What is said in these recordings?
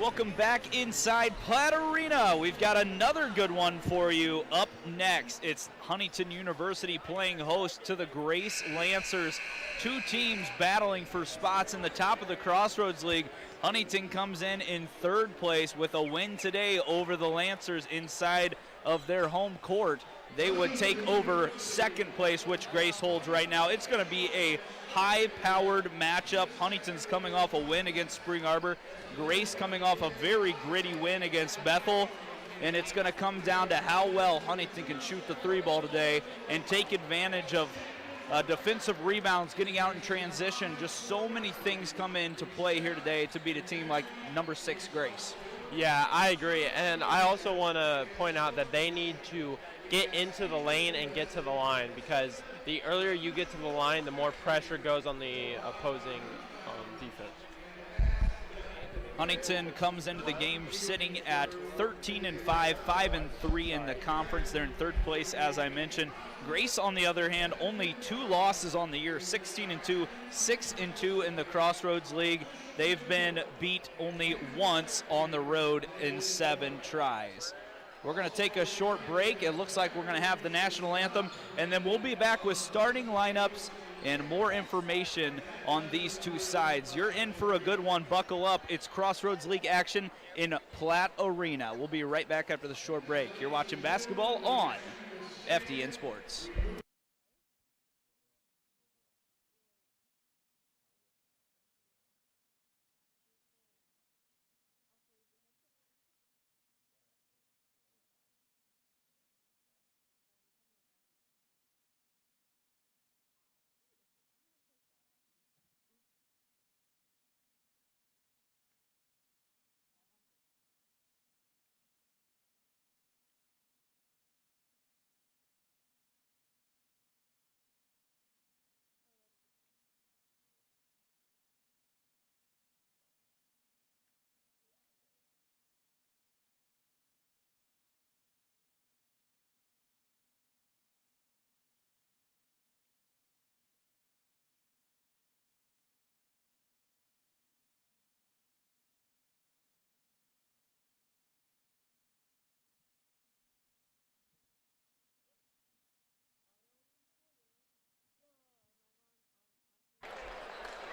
Welcome back inside Platte Arena. We've got another good one for you up next. It's Huntington University playing host to the Grace Lancers. Two teams battling for spots in the top of the Crossroads League. Huntington comes in third place with a win today over the Lancers inside of their home court. They would take over second place, which Grace holds right now. It's going to be a high-powered matchup. Huntington's coming off a win against Spring Arbor. Grace coming off a very gritty win against Bethel. And it's going to come down to how well Huntington can shoot the three ball today and take advantage of defensive rebounds, getting out in transition. Just so many things come into play here today to beat a team like number 6 Grace. Yeah, I agree. And I also want to point out that they need to get into the lane and get to the line, because the earlier you get to the line, the more pressure goes on the opposing defense. Huntington comes into the game sitting at 13-5, 5-3 in the conference. They're in third place, as I mentioned. Grace, on the other hand, only 2 losses on the year, 16-2, 6-2 in the Crossroads League. They've been beat only once on the road in 7 tries. We're going to take a short break. It looks like we're going to have the national anthem, and then we'll be back with starting lineups and more information on these two sides. You're in for a good one. Buckle up. It's Crossroads League action in Platte Arena. We'll be right back after the short break. You're watching basketball on FDN Sports.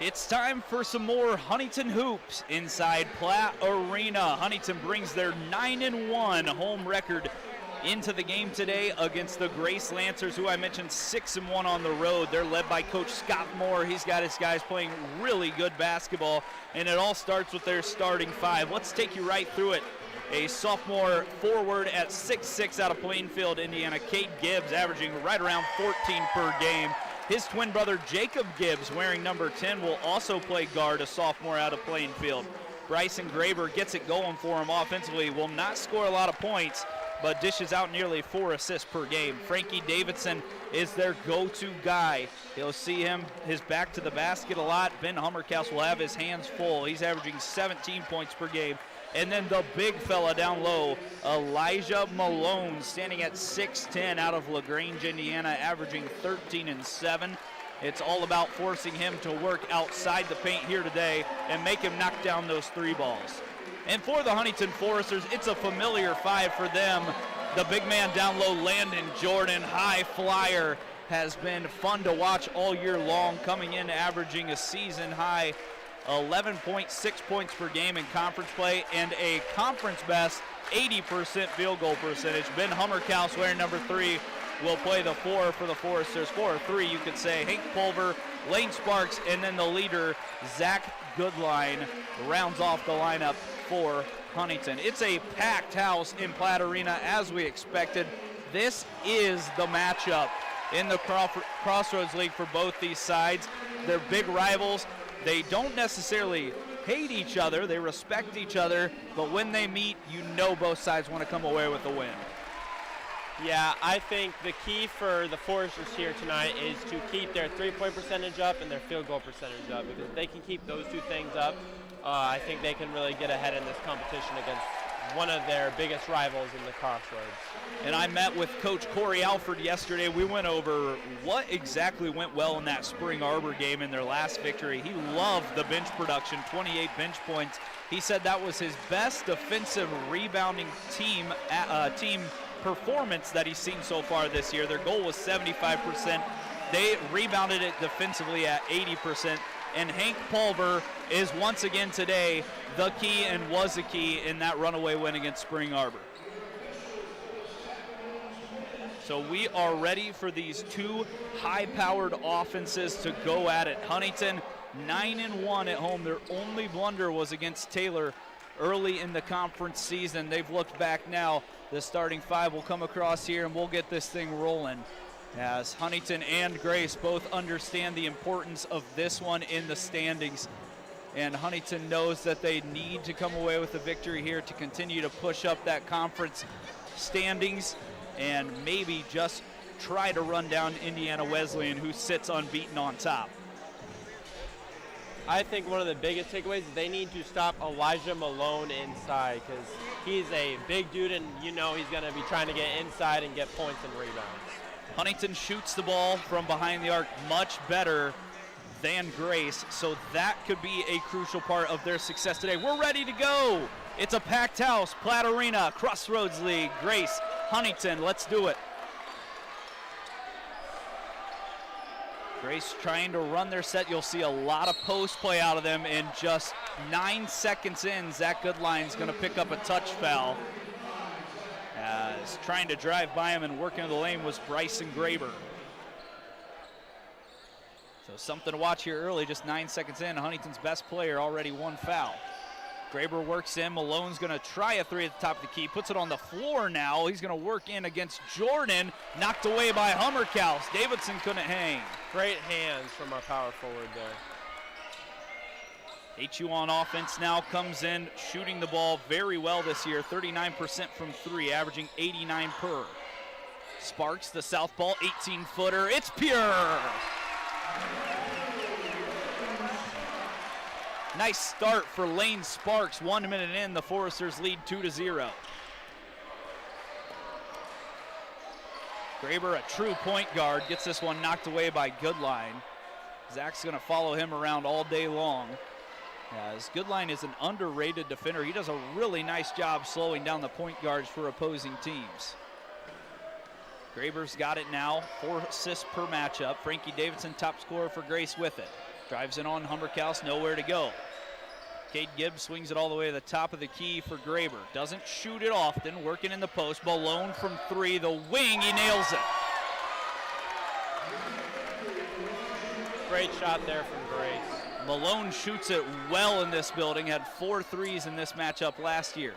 It's time for some more Huntington hoops inside Platte Arena. Huntington brings their 9-1 home record into the game today against the Grace Lancers, who I mentioned 6-1 on the road. They're led by Coach Scott Moore. He's got his guys playing really good basketball, and it all starts with their starting 5. Let's take you right through it. A sophomore forward at 6'6" out of Plainfield, Indiana, Cade Gibbs, averaging right around 14 per game. His twin brother, Jacob Gibbs, wearing number 10, will also play guard, a sophomore out of Plainfield. Bryson Graber gets it going for him offensively, will not score a lot of points, but dishes out nearly 4 assists per game. Frankie Davidson is their go-to guy. You'll see his back to the basket a lot. Ben Hummerkaus will have his hands full. He's averaging 17 points per game. And then the big fella down low, Elijah Malone, standing at 6'10", out of LaGrange, Indiana, averaging 13 and 7. It's all about forcing him to work outside the paint here today and make him knock down those 3 balls. And for the Huntington Foresters, it's a familiar 5 for them. The big man down low, Landon Jordan, high flyer, has been fun to watch all year long, coming in averaging a season high 11.6 points per game in conference play and a conference best 80% field goal percentage. Ben Hummerkaus, wearing number 3, will play the 4 for the Foresters. 4 or 3, you could say. Hank Pulver, Lane Sparks, and then the leader, Zach Goodline, rounds off the lineup for Huntington. It's a packed house in Platte Arena, as we expected. This is the matchup in the Crossroads League for both these sides. They're big rivals. They don't necessarily hate each other. They respect each other. But when they meet, you know both sides want to come away with a win. Yeah, I think the key for the Foresters here tonight is to keep their three-point percentage up and their field goal percentage up. Because if they can keep those 2 things up, I think they can really get ahead in this competition against one of their biggest rivals in the Crossroads. And I met with Coach Corey Alford yesterday. We went over what exactly went well in that Spring Arbor game in their last victory. He loved the bench production, 28 bench points. He said that was his best defensive rebounding team performance that he's seen so far this year. Their goal was 75%. They rebounded it defensively at 80%. And Hank Pulver is once again today the key and was a key in that runaway win against Spring Arbor. So we are ready for these two high-powered offenses to go at it. Huntington 9-1 at home. Their only blunder was against Taylor early in the conference season. They've looked back now. The starting five will come across here and we'll get this thing rolling, as Huntington and Grace both understand the importance of this one in the standings. And Huntington knows that they need to come away with a victory here to continue to push up that conference standings and maybe just try to run down Indiana Wesleyan, who sits unbeaten on top. I think one of the biggest takeaways is they need to stop Elijah Malone inside, because he's a big dude and you know he's going to be trying to get inside and get points and rebounds. Huntington shoots the ball from behind the arc much better than Grace, so that could be a crucial part of their success today. We're ready to go. It's a packed house, Platte Arena, Crossroads League, Grace, Huntington, let's do it. Grace trying to run their set. You'll see a lot of post play out of them, and just 9 seconds in, Zach Goodline's going to pick up a touch foul. As trying to drive by him and work into the lane was Bryson Graber. So something to watch here early, just 9 seconds in. Huntington's best player already one foul. Graber works in. Malone's going to try a three at the top of the key. Puts it on the floor now. He's going to work in against Jordan. Knocked away by Hummerkaus. Davidson couldn't hang. Great hands from our power forward there. HU on offense now comes in, shooting the ball very well this year. 39% from three, averaging 89 per. Sparks, the southpaw, 18-footer. It's pure. Nice start for Lane Sparks. 1 minute in, the Foresters lead 2-0. Graber, a true point guard, gets this one knocked away by Goodline. Zach's going to follow him around all day long. As Goodline is an underrated defender. He does a really nice job slowing down the point guards for opposing teams. Graber's got it now, 4 assists per matchup. Frankie Davidson, top scorer for Grace with it. Drives in on Hummerkaus, nowhere to go. Cade Gibbs swings it all the way to the top of the key for Graber. Doesn't shoot it often, working in the post. Malone from three, the wing, he nails it. Great shot there from Grace. Malone shoots it well in this building, had 4 threes in this matchup last year.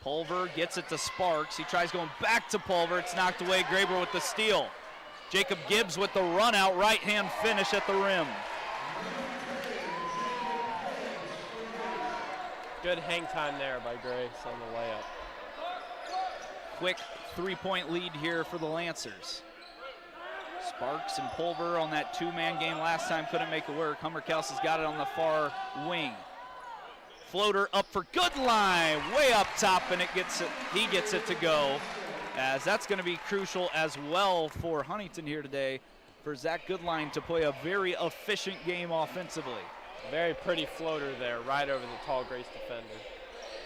Pulver gets it to Sparks. He tries going back to Pulver. It's knocked away. Graber with the steal. Jacob Gibbs with the run out, right hand finish at the rim. Good hang time there by Grace on the layup. Quick 3-point lead here for the Lancers. Sparks and Pulver on that 2-man game last time couldn't make it work. Hummerkaus has got it on the far wing. Floater up for Goodline, way up top, and he gets it to go, as that's going to be crucial as well for Huntington here today, for Zach Goodline to play a very efficient game offensively. Very pretty floater there, right over the tall Grace defender.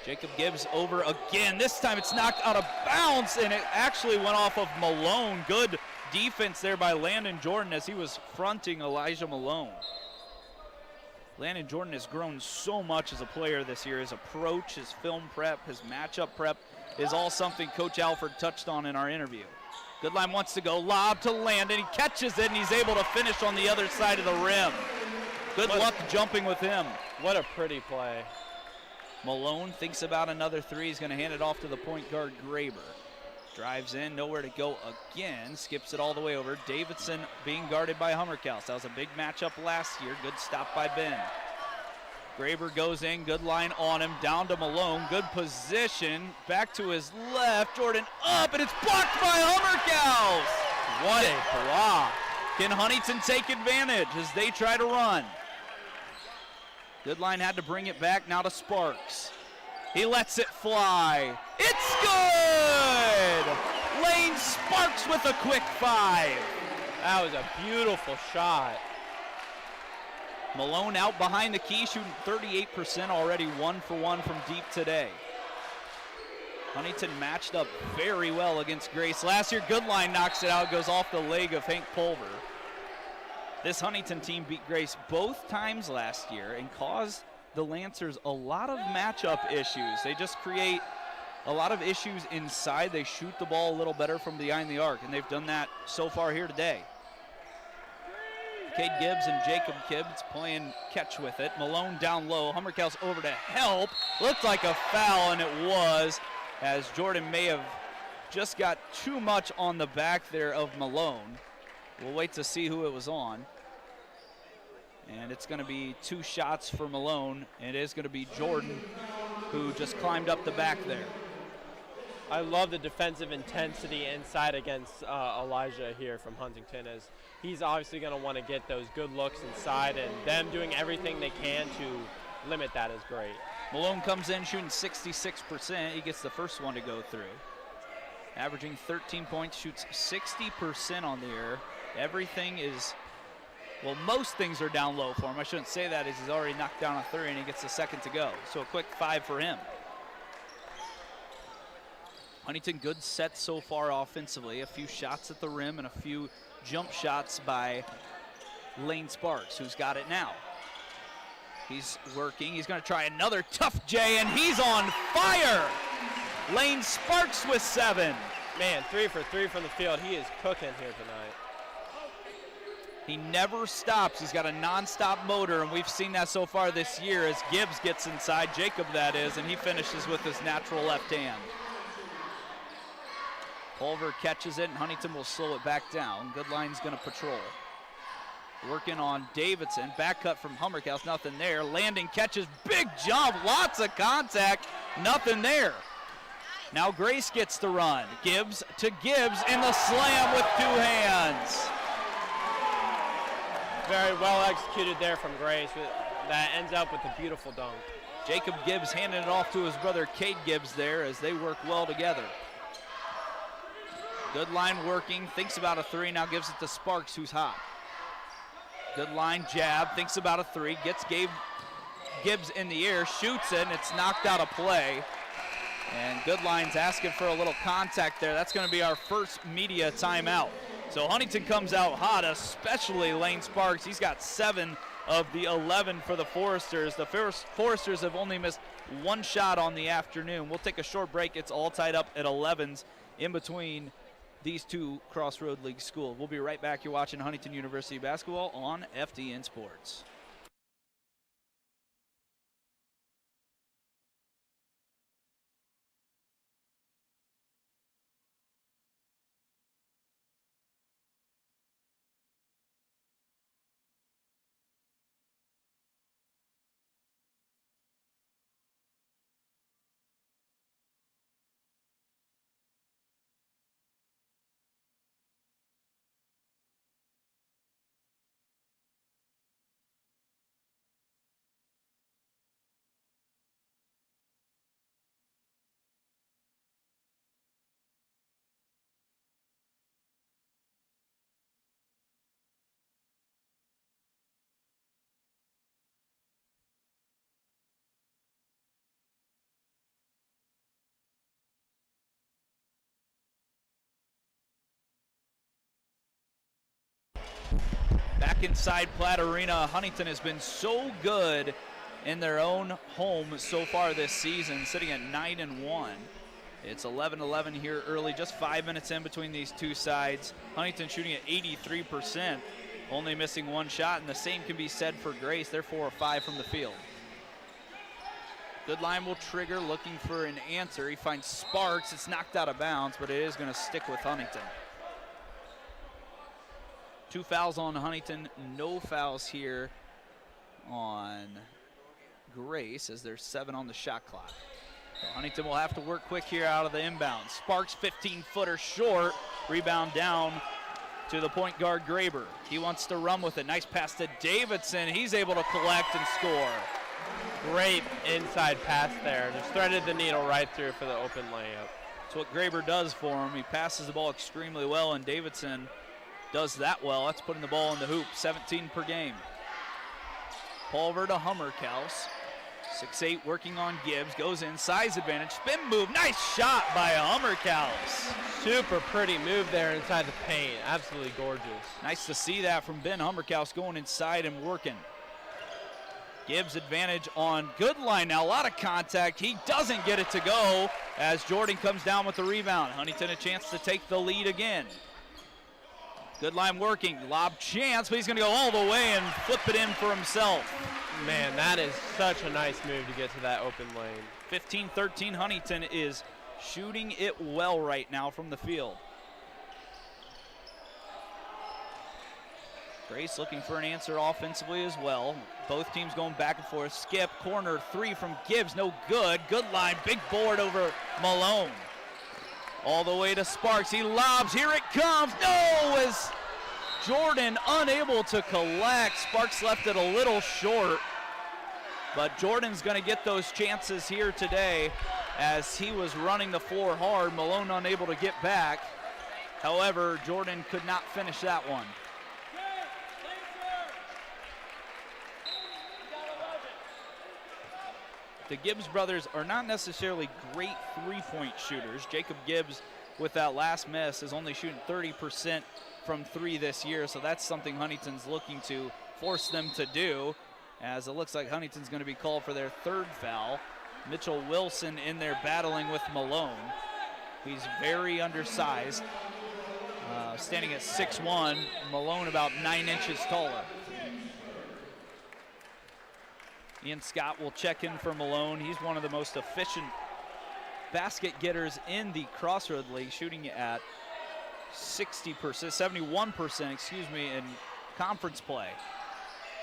Jacob Gibbs over again. This time it's knocked out of bounds, and it actually went off of Malone. Good defense there by Landon Jordan as he was fronting Elijah Malone. Landon Jordan has grown so much as a player this year. His approach, his film prep, his matchup prep is all something Coach Alford touched on in our interview. Goodline wants to go, lob to Landon. He catches it, and he's able to finish on the other side of the rim. Good luck jumping with him. What a pretty play. Malone thinks about another three. He's going to hand it off to the point guard, Graber. Drives in, nowhere to go again. Skips it all the way over. Davidson being guarded by Hummerkaus. That was a big matchup last year. Good stop by Ben. Graber goes in, good line on him. Down to Malone, good position. Back to his left. Jordan up, and it's blocked by Hummerkaus. What a block. Can Huntington take advantage as they try to run? Goodline had to bring it back now to Sparks. He lets it fly. It's good! Lane Sparks with a quick 5. That was a beautiful shot. Malone out behind the key, shooting 38% already, 1 for 1 from deep today. Huntington matched up very well against Grace. Last year, Goodline knocks it out, goes off the leg of Hank Pulver. This Huntington team beat Grace both times last year and caused the Lancers a lot of matchup issues. They just create a lot of issues inside. They shoot the ball a little better from behind the arc, and they've done that so far here today. Cade Gibbs and Jacob Gibbs playing catch with it. Malone down low. Hummerkaus over to help. Looked like a foul, and it was, as Jordan may have just got too much on the back there of Malone. We'll wait to see who it was on. And it's going to be 2 shots for Malone. And it is going to be Jordan who just climbed up the back there. I love the defensive intensity inside against Elijah here from Huntington, as he's obviously going to want to get those good looks inside, and them doing everything they can to limit that is great. Malone comes in shooting 66%. He gets the first one to go through. Averaging 13 points, shoots 60% on the air. Everything is, well, most things are down low for him. I shouldn't say that, as he's already knocked down a 3 and he gets the second to go. So a quick 5 for him. Huntington, good set so far offensively. A few shots at the rim and a few jump shots by Lane Sparks, who's got it now. He's working. He's going to try another tough J, and he's on fire. Lane Sparks with 7. Man, 3 for 3 from the field. He is cooking here tonight. He never stops. He's got a non-stop motor, and we've seen that so far this year as Gibbs gets inside, Jacob that is, and he finishes with his natural left hand. Pulver catches it, and Huntington will slow it back down. Goodline's going to patrol. Working on Davidson. Back cut from Hummerkaus, nothing there. Landing catches, big jump, lots of contact, nothing there. Now Grace gets the run. Gibbs to Gibbs, and the slam with 2 hands. Very well executed there from Grace. That ends up with a beautiful dunk. Jacob Gibbs handing it off to his brother Cade Gibbs there as they work well together. Goodline working, thinks about a 3, now gives it to Sparks, who's hot. Goodline jab, thinks about a 3, gets Gibbs in the air, shoots it, and it's knocked out of play. And Goodline's asking for a little contact there. That's going to be our first media timeout. So Huntington comes out hot, especially Lane Sparks. He's got 7 of the 11 for the Foresters. The Foresters have only missed 1 shot on the afternoon. We'll take a short break. It's all tied up at 11s in between these 2 Crossroad League schools. We'll be right back. You're watching Huntington University basketball on FDN Sports. Back inside Platt Arena, Huntington has been so good in their own home so far this season, sitting at 9-1. It's 11-11 here early, just 5 minutes in between these 2 sides. Huntington shooting at 83%, only missing 1 shot, and the same can be said for Grace. They're 4 or 5 from the field. Goodline will trigger, looking for an answer. He finds Sparks. It's knocked out of bounds, but it is going to stick with Huntington. 2 fouls on Huntington, no fouls here on Grace, as there's 7 on the shot clock. So Huntington will have to work quick here out of the inbound. Sparks 15-footer short, rebound down to the point guard Graber. He wants to run with it. Nice pass to Davidson. He's able to collect and score. Great inside pass there. Just threaded the needle right through for the open layup. That's what Graber does for him. He passes the ball extremely well, and Davidson does that well. That's putting the ball in the hoop, 17 per game. Pulver to Hummerkaus. 6'8", working on Gibbs, goes in, size advantage, spin move, nice shot by Hummerkaus. Super pretty move there inside the paint, absolutely gorgeous. Nice to see that from Ben Hummerkaus going inside and working. Gibbs advantage on Goodline now, a lot of contact, he doesn't get it to go as Jordan comes down with the rebound. Huntington a chance to take the lead again. Goodline working, lob chance, but he's gonna go all the way and flip it in for himself. Man, that is such a nice move to get to that open lane. 15-13, Huntington is shooting it well right now from the field. Grace looking for an answer offensively as well. Both teams going back and forth. Skip, corner three from Gibbs, no good. Goodline, big board over Malone. All the way to Sparks, he lobs, here it comes, no, as Jordan unable to collect. Sparks left it a little short, but Jordan's gonna get those chances here today as he was running the floor hard. Malone unable to get back. However, Jordan could not finish that one. The Gibbs brothers are not necessarily great three-point shooters. Jacob Gibbs, with that last miss, is only shooting 30% from three this year, so that's something Huntington's looking to force them to do, as it looks like Huntington's going to be called for their third foul. Mitchell Wilson in there battling with Malone. He's very undersized, standing at 6'1", Malone about 9 inches taller. Ian Scott will check in for Malone. He's one of the most efficient basket getters in the Crossroad League, shooting at 71%, excuse me, in conference play.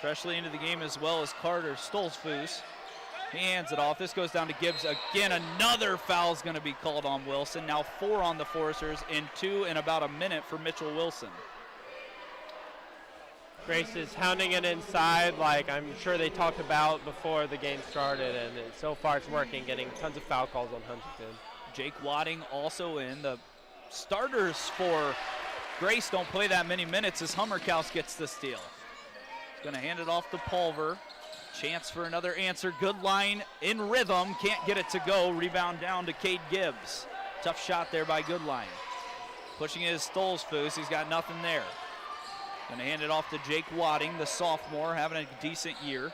Freshly into the game as well as Carter Stolzfus. He hands it off. This goes down to Gibbs again. Another foul is going to be called on Wilson. Now 4 on the Foresters and 2 in about a minute for Mitchell Wilson. Grace is hounding it inside like I'm sure they talked about before the game started, and so far it's working, getting tons of foul calls on Huntington. Jake Wadding also in. The starters for Grace don't play that many minutes as Hummerkaus gets the steal. He's going to hand it off to Pulver. Chance for another answer. Goodline in rhythm. Can't get it to go. Rebound down to Cade Gibbs. Tough shot there by Goodline. Pushing it is Stolzfus. He's got nothing there. Going to hand it off to Jake Wadding, the sophomore, having a decent year.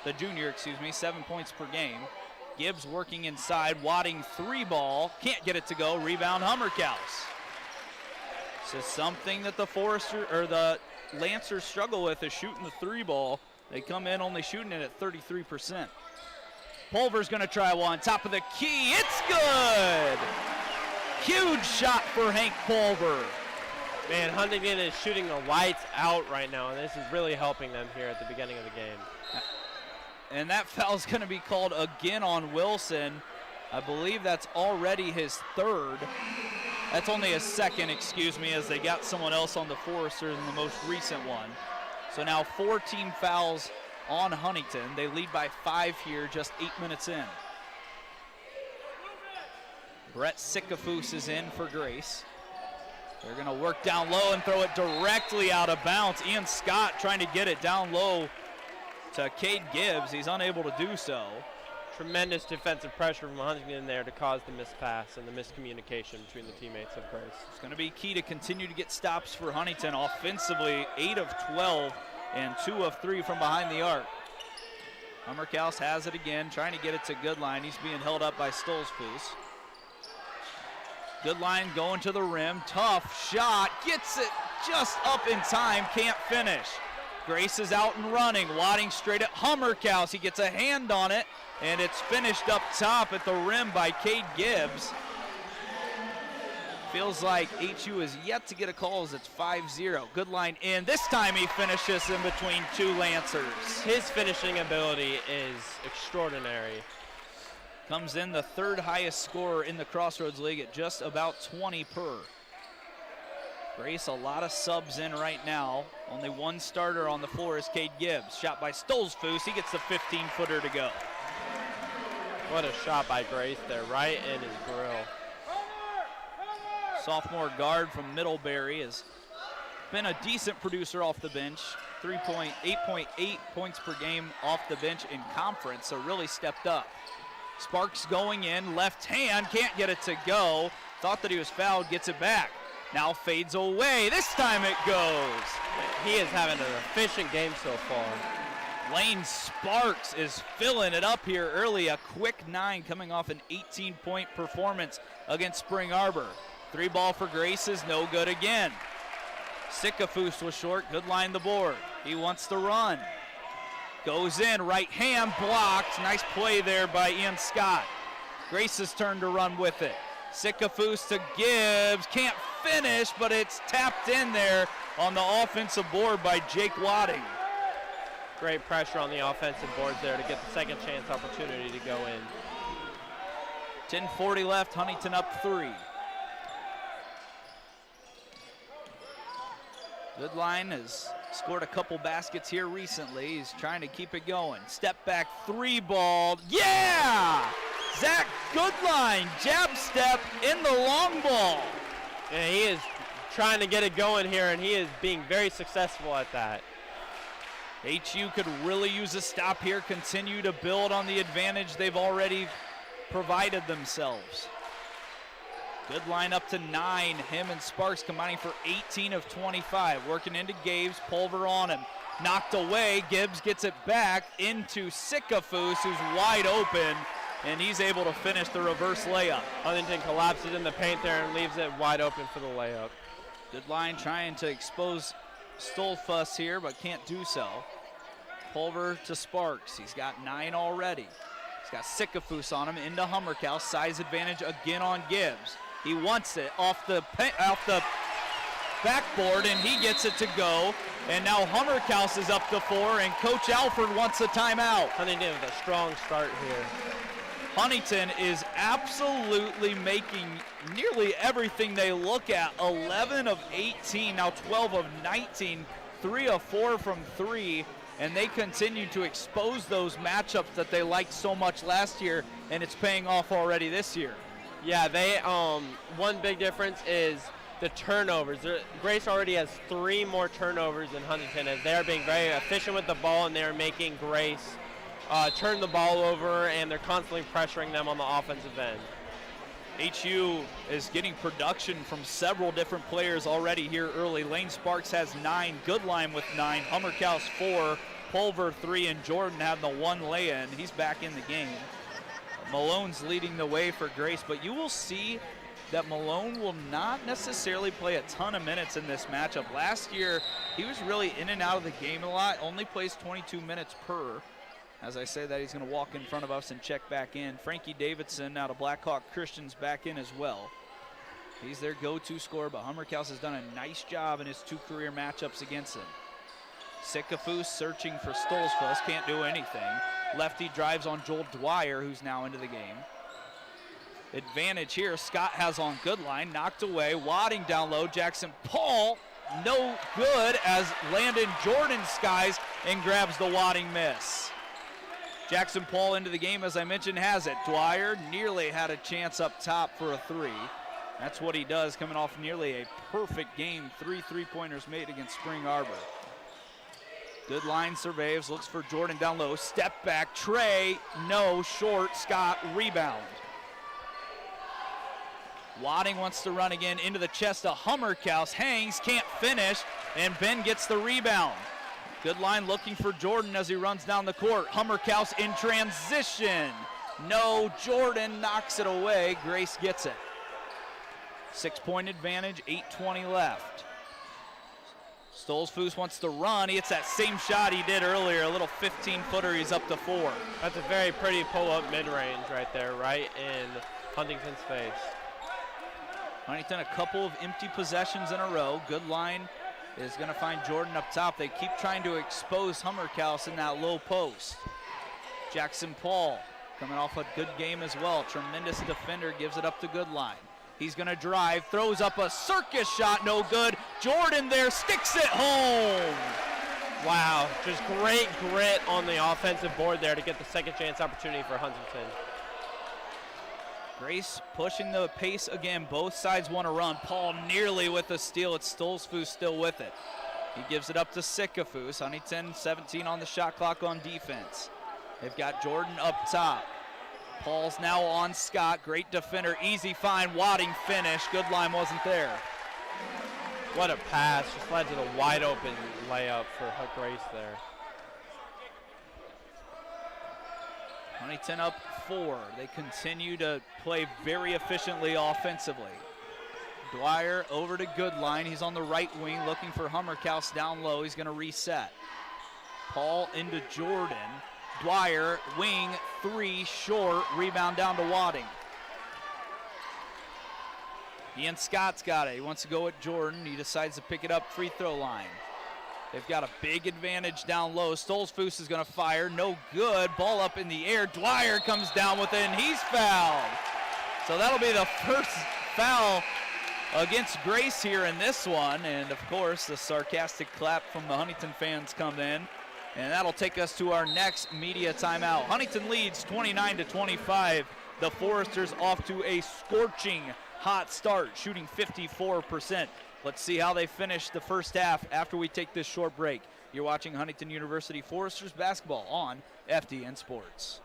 The junior, excuse me, 7 points per game. Gibbs working inside. Wadding 3-ball. Can't get it to go. Rebound Hummerkaus. This is something that the Lancers struggle with, is shooting the 3-ball. They come in only shooting it at 33%. Pulver's going to try one. Top of the key. It's good. Huge shot for Hank Pulver. Man, Huntington is shooting the lights out right now, and this is really helping them here at the beginning of the game. And that foul's going to be called again on Wilson. I believe that's already his third. That's only his second, excuse me, as they got someone else on the Foresters in the most recent one. So now 14 fouls on Huntington. They lead by 5 here, just 8 minutes in. Brett Sikafus is in for Grace. They're going to work down low and throw it directly out of bounds. Ian Scott trying to get it down low to Cade Gibbs. He's unable to do so. Tremendous defensive pressure from Huntington there to cause the missed pass and the miscommunication between the teammates of Grace. It's going to be key to continue to get stops for Huntington. Offensively, 8 of 12 and 2 of 3 from behind the arc. Hummerkaus has it again, trying to get it to Goodline. He's being held up by Stolzfus. Goodline going to the rim, tough shot, gets it just up in time, can't finish. Grace is out and running, Wadding straight at Hummerkaus. He gets a hand on it, and it's finished up top at the rim by Cade Gibbs. Feels like HU is yet to get a call as it's 5-0. Goodline in, this time he finishes in between 2 Lancers. His finishing ability is extraordinary. Comes in the 3rd highest scorer in the Crossroads League at just about 20 per. Grace, a lot of subs in right now. Only one starter on the floor is Cade Gibbs. Shot by Stolzfus. He gets the 15-footer to go. What a shot by Grace there, right in his grill. Sophomore guard from Middlebury has been a decent producer off the bench. 8.8 points per game off the bench in conference, so really stepped up. Sparks going in, left hand, can't get it to go. Thought that he was fouled, gets it back. Now fades away, this time it goes. He is having an efficient game so far. Lane Sparks is filling it up here early. A quick 9 coming off an 18-point performance against Spring Arbor. 3 ball for Grace is no good again. Sikafus was short, good line the board. He wants to run. Goes in, right hand blocked. Nice play there by Ian Scott. Grace's turn to run with it. Sikafus to Gibbs, can't finish, but it's tapped in there on the offensive board by Jake Wadding. Great pressure on the offensive boards there to get the second chance opportunity to go in. 10:40 left, Huntington up 3. Goodline has scored a couple baskets here recently. He's trying to keep it going. Step back 3 ball. Yeah! Zach Goodline, jab step in the long ball. Yeah, he is trying to get it going here, and he is being very successful at that. HU could really use a stop here, continue to build on the advantage they've already provided themselves. Good line up to 9. Him and Sparks combining for 18 of 25. Working into Gabe's, Pulver on him. Knocked away, Gibbs gets it back into Sikafus, who's wide open, and he's able to finish the reverse layup. Huntington collapses in the paint there and leaves it wide open for the layup. Good line trying to expose Stolfuss here, but can't do so. Pulver to Sparks. He's got 9 already. He's got Sikafus on him into Hummerkaus. Size advantage again on Gibbs. He wants it off the backboard, and he gets it to go. And now Hummerkaus is up to 4, and Coach Alford wants a timeout. Huntington with a strong start here. Huntington is absolutely making nearly everything they look at. 11 of 18, now 12 of 19, 3 of 4 from 3, and they continue to expose those matchups that they liked so much last year, and it's paying off already this year. Yeah, they one big difference is the turnovers. Grace already has 3 more turnovers than Huntington, as they're being very efficient with the ball, and they're making Grace turn the ball over, and they're constantly pressuring them on the offensive end. HU is getting production from several different players already here early. Lane Sparks has 9, Goodline with 9, Hummerkaus 4, Pulver 3, and Jordan had the 1 lay-in. He's back in the game. Malone's leading the way for Grace, but you will see that Malone will not necessarily play a ton of minutes in this matchup. Last year, he was really in and out of the game a lot, only plays 22 minutes per. As I say that, he's going to walk in front of us and check back in. Frankie Davidson out of Blackhawk Christian's back in as well. He's their go-to scorer, but Hummerkaus has done a nice job in his 2 career matchups against him. Sikafus searching for Stolzfuss, can't do anything. Lefty drives on Joel Dwyer, who's now into the game. Advantage here, Scott has on Goodline, knocked away, Wadding down low, Jackson Paul, no good as Landon Jordan skies and grabs the Wadding miss. Jackson Paul into the game, as I mentioned, has it. Dwyer nearly had a chance up top for a 3. That's what he does, coming off nearly a perfect game. 3 3-pointers made against Spring Arbor. Good line surveys, looks for Jordan down low. Step back, Trey, no, short, Scott, rebound. Wadding wants to run again into the chest of Hummerkaus, hangs, can't finish, and Ben gets the rebound. Good line looking for Jordan as he runs down the court. Hummerkaus in transition. No, Jordan knocks it away. Grace gets it. 6-point advantage, 8:20 left. Stolzfuss wants to run. He hits that same shot he did earlier, a little 15-footer. He's up to 4. That's a very pretty pull-up mid-range right there, right in Huntington's face. Huntington a couple of empty possessions in a row. Good line is going to find Jordan up top. They keep trying to expose Hummerkaus in that low post. Jackson Paul coming off a good game as well. Tremendous defender, gives it up to Goodline. He's going to drive, throws up a circus shot, no good. Jordan there, sticks it home. Wow, just great grit on the offensive board there to get the second chance opportunity for Huntington. Grace pushing the pace again. Both sides want to run. Paul nearly with a steal. It's Stolzfus still with it. He gives it up to Sikafus. Huntington 17 on the shot clock on defense. They've got Jordan up top. Paul's now on Scott. Great defender. Easy find. Wadding finish. Good line wasn't there. What a pass. Just led to the wide open layup for Grace there. Huntington up 4. They continue to play very efficiently offensively. Dwyer over to Goodline. He's on the right wing looking for Hummerkaus down low. He's going to reset. Paul into Jordan. Dwyer, wing, 3, short. Rebound down to Wadding. Ian Scott's got it. He wants to go at Jordan. He decides to pick it up free throw line. They've got a big advantage down low. Stolzfus is going to fire. No good. Ball up in the air. Dwyer comes down with it, and he's fouled. So that'll be the first foul against Grace here in this one. And, of course, the sarcastic clap from the Huntington fans come in. And that'll take us to our next media timeout. Huntington leads 29-25. The Foresters off to a scorching hot start, shooting 54%. Let's see how they finish the first half after we take this short break. You're watching Huntington University Foresters basketball on FDN Sports.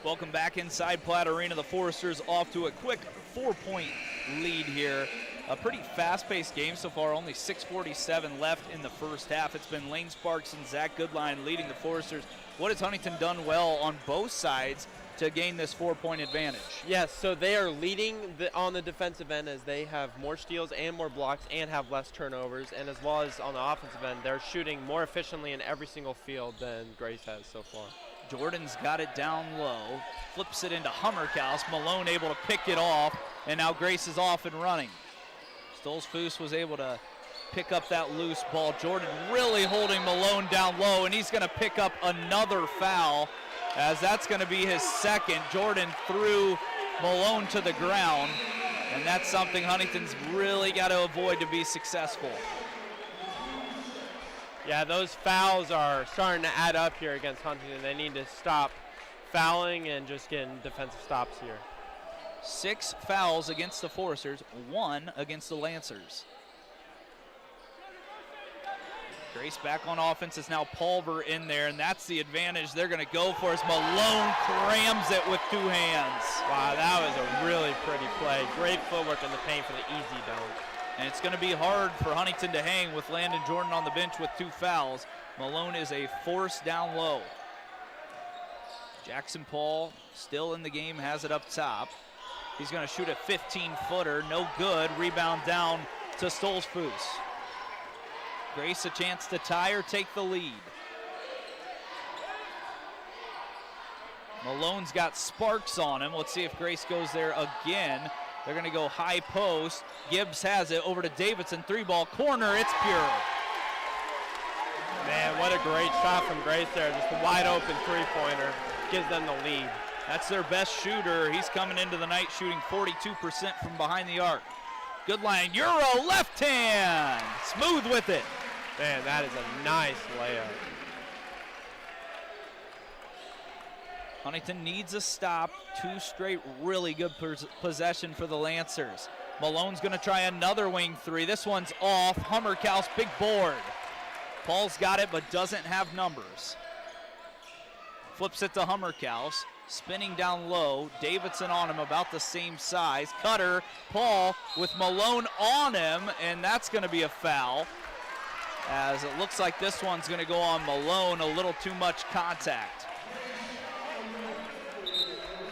Welcome back inside Platt Arena. The Foresters off to a quick 4-point lead here. A pretty fast-paced game so far, only 6:47 left in the first half. It's been Lane Sparks and Zach Goodline leading the Foresters. What has Huntington done well on both sides to gain this 4-point advantage? Yes, so they are leading on the defensive end as they have more steals and more blocks and have less turnovers. And as well as on the offensive end, they're shooting more efficiently in every single field than Grace has so far. Jordan's got it down low, flips it into Hummerkaus. Malone able to pick it off, and now Grace is off and running. Stolzfus was able to pick up that loose ball. Jordan really holding Malone down low, and he's going to pick up another foul, as that's going to be his second. Jordan threw Malone to the ground, and that's something Huntington's really got to avoid to be successful. Yeah, those fouls are starting to add up here against Huntington. They need to stop fouling and just getting defensive stops here. 6 fouls against the Foresters, 1 against the Lancers. Grace back on offense is now Pulver in there, and that's the advantage they're going to go for as Malone crams it with 2 hands. Wow, that was a really pretty play. Great footwork in the paint for the easy dunk. And it's going to be hard for Huntington to hang with Landon Jordan on the bench with 2 fouls. Malone is a force down low. Jackson Paul still in the game, has it up top. He's going to shoot a 15-footer, no good. Rebound down to Stolzfus. Grace a chance to tie or take the lead. Malone's got Sparks on him. Let's see if Grace goes there again. They're going to go high post. Gibbs has it over to Davidson. 3-ball corner. It's pure. Man, what a great shot from Grace there. Just a wide open 3-pointer. Gives them the lead. That's their best shooter. He's coming into the night shooting 42% from behind the arc. Good line. Euro left hand. Smooth with it. Man, that is a nice layup. Huntington needs a stop. 2 straight really good possession for the Lancers. Malone's going to try another wing 3. This one's off. Hummerkaus, big board. Paul's got it but doesn't have numbers. Flips it to Hummerkaus. spinning down low. Davidson on him, about the same size. Cutter, Paul with Malone on him, and that's going to be a foul, as it looks like this one's going to go on Malone. A little too much contact.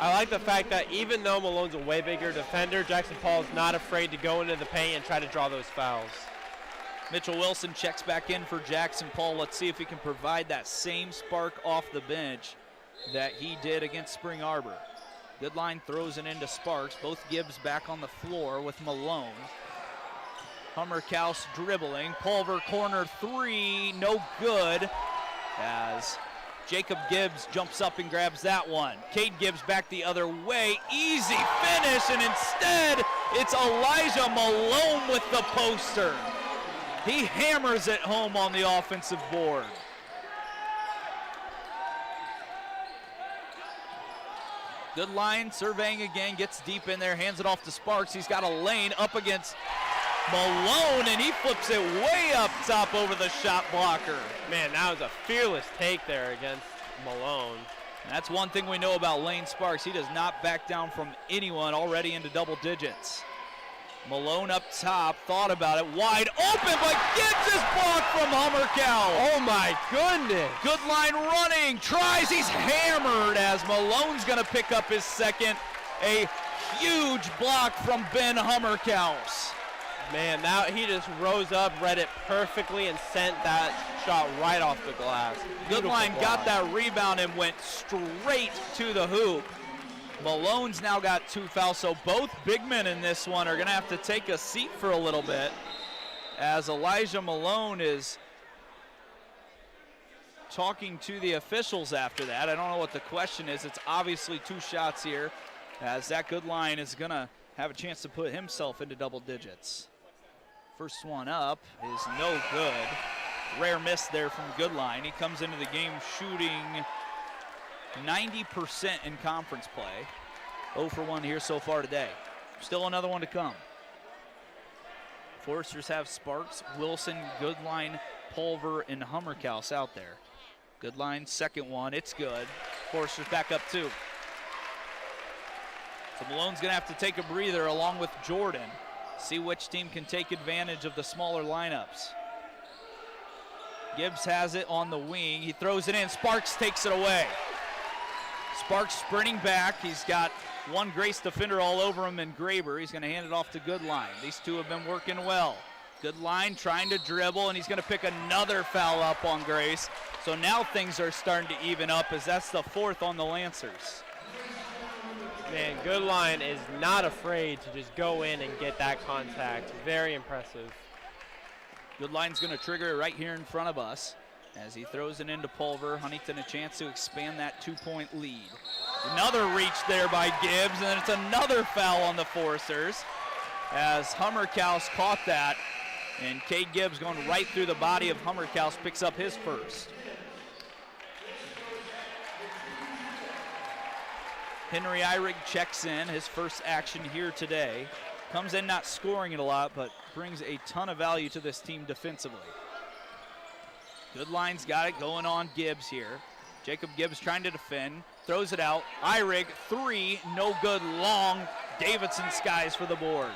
I like the fact that even though Malone's a way bigger defender, Jackson Paul is not afraid to go into the paint and try to draw those fouls. Mitchell Wilson checks back in for Jackson Paul. Let's see if he can provide that same spark off the bench that he did against Spring Arbor. Goodline throws it into Sparks. Both Gibbs back on the floor with Malone. Hummerkaus dribbling. Pulver corner three, no good, as Jacob Gibbs jumps up and grabs that one. Cade Gibbs back the other way. Easy finish, and instead it's Elijah Malone with the poster. He hammers it home on the offensive board. Goodline surveying again, gets deep in there, hands it off to Sparks. He's got a lane up against Malone, and he flips it way up top over the shot blocker. Man, that was a fearless take there against Malone. And that's one thing we know about Lane Sparks. He does not back down from anyone, already into double digits. Malone up top, thought about it, wide open, but gets his block from Hummerkaus. Oh my goodness. Goodline running, tries, he's hammered as Malone's gonna pick up his second. A huge block from Ben Hummerkaus. Man, now he just rose up, read it perfectly, and sent that shot right off the glass. Goodline got that rebound and went straight to the hoop. Malone's now got 2 fouls, so both big men in this one are going to have to take a seat for a little bit, as Elijah Malone is talking to the officials after that. I don't know what the question is. It's obviously 2 shots here, as Zach Goodline is going to have a chance to put himself into double digits. First one up is no good. Rare miss there from Goodline. He comes into the game shooting 90% in conference play. 0 for 1 here so far today. Still another one to come. Foresters have Sparks, Wilson, Goodline, Pulver, and Hummerkaus out there. Goodline, second one, it's good. Foresters back up 2. So Malone's gonna have to take a breather along with Jordan. See which team can take advantage of the smaller lineups. Gibbs has it on the wing. He throws it in. Sparks takes it away. Sparks sprinting back. He's got one Grace defender all over him in Graber. He's going to hand it off to Goodline. These two have been working well. Goodline trying to dribble, and he's going to pick another foul up on Grace. So now things are starting to even up, as that's the 4th on the Lancers. Man, Goodline is not afraid to just go in and get that contact. Very impressive. Goodline's going to trigger it right here in front of us as he throws it into Pulver. Huntington a chance to expand that 2-point lead. Another reach there by Gibbs, and then it's another foul on the Foresters as Hummerkaus caught that, and Cade Gibbs going right through the body of Hummerkaus picks up his first. Henry Eyrig checks in, his first action here today. Comes in not scoring it a lot, but brings a ton of value to this team defensively. Goodline's got it going on Gibbs here. Jacob Gibbs trying to defend, throws it out. Eyrig, 3, no good, long. Davidson skies for the board.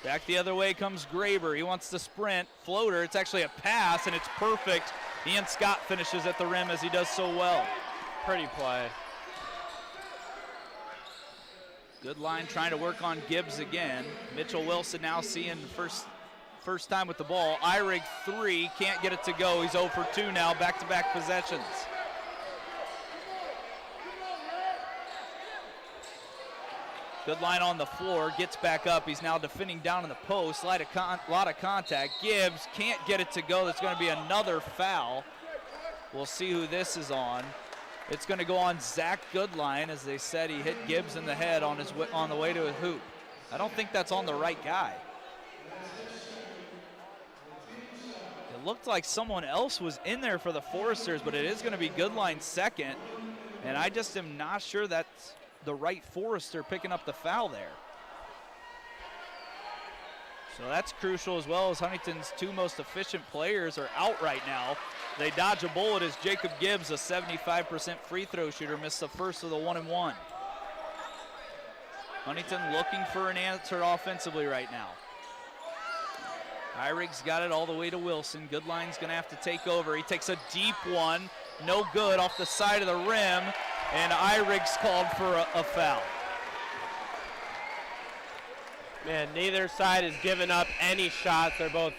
Back the other way comes Graber. He wants to sprint, floater. It's actually a pass, and it's perfect. Ian Scott finishes at the rim as he does so well. Pretty play. Goodline trying to work on Gibbs again. Mitchell Wilson now seeing the first time with the ball. Eyrig, 3, can't get it to go. He's 0 for 2 now, back-to-back possessions. Goodline on the floor, gets back up. He's now defending down in the post. Lot of contact. Gibbs can't get it to go. There's going to be another foul. We'll see who this is on. It's going to go on Zach Goodline. As they said, he hit Gibbs in the head on the way to a hoop. I don't think that's on the right guy. It looked like someone else was in there for the Foresters, but it is going to be Goodline's second, and I just am not sure that's the right Forester picking up the foul there. So that's crucial, as well as Huntington's two most efficient players are out right now. They dodge a bullet as Jacob Gibbs, a 75% free throw shooter, missed the first of the 1-and-1. Huntington looking for an answer offensively right now. Irig's got it all the way to Wilson. Goodline's gonna have to take over. He takes a deep one, no good, off the side of the rim, and Irig's called for a foul. Man, neither side has given up any shots. They're both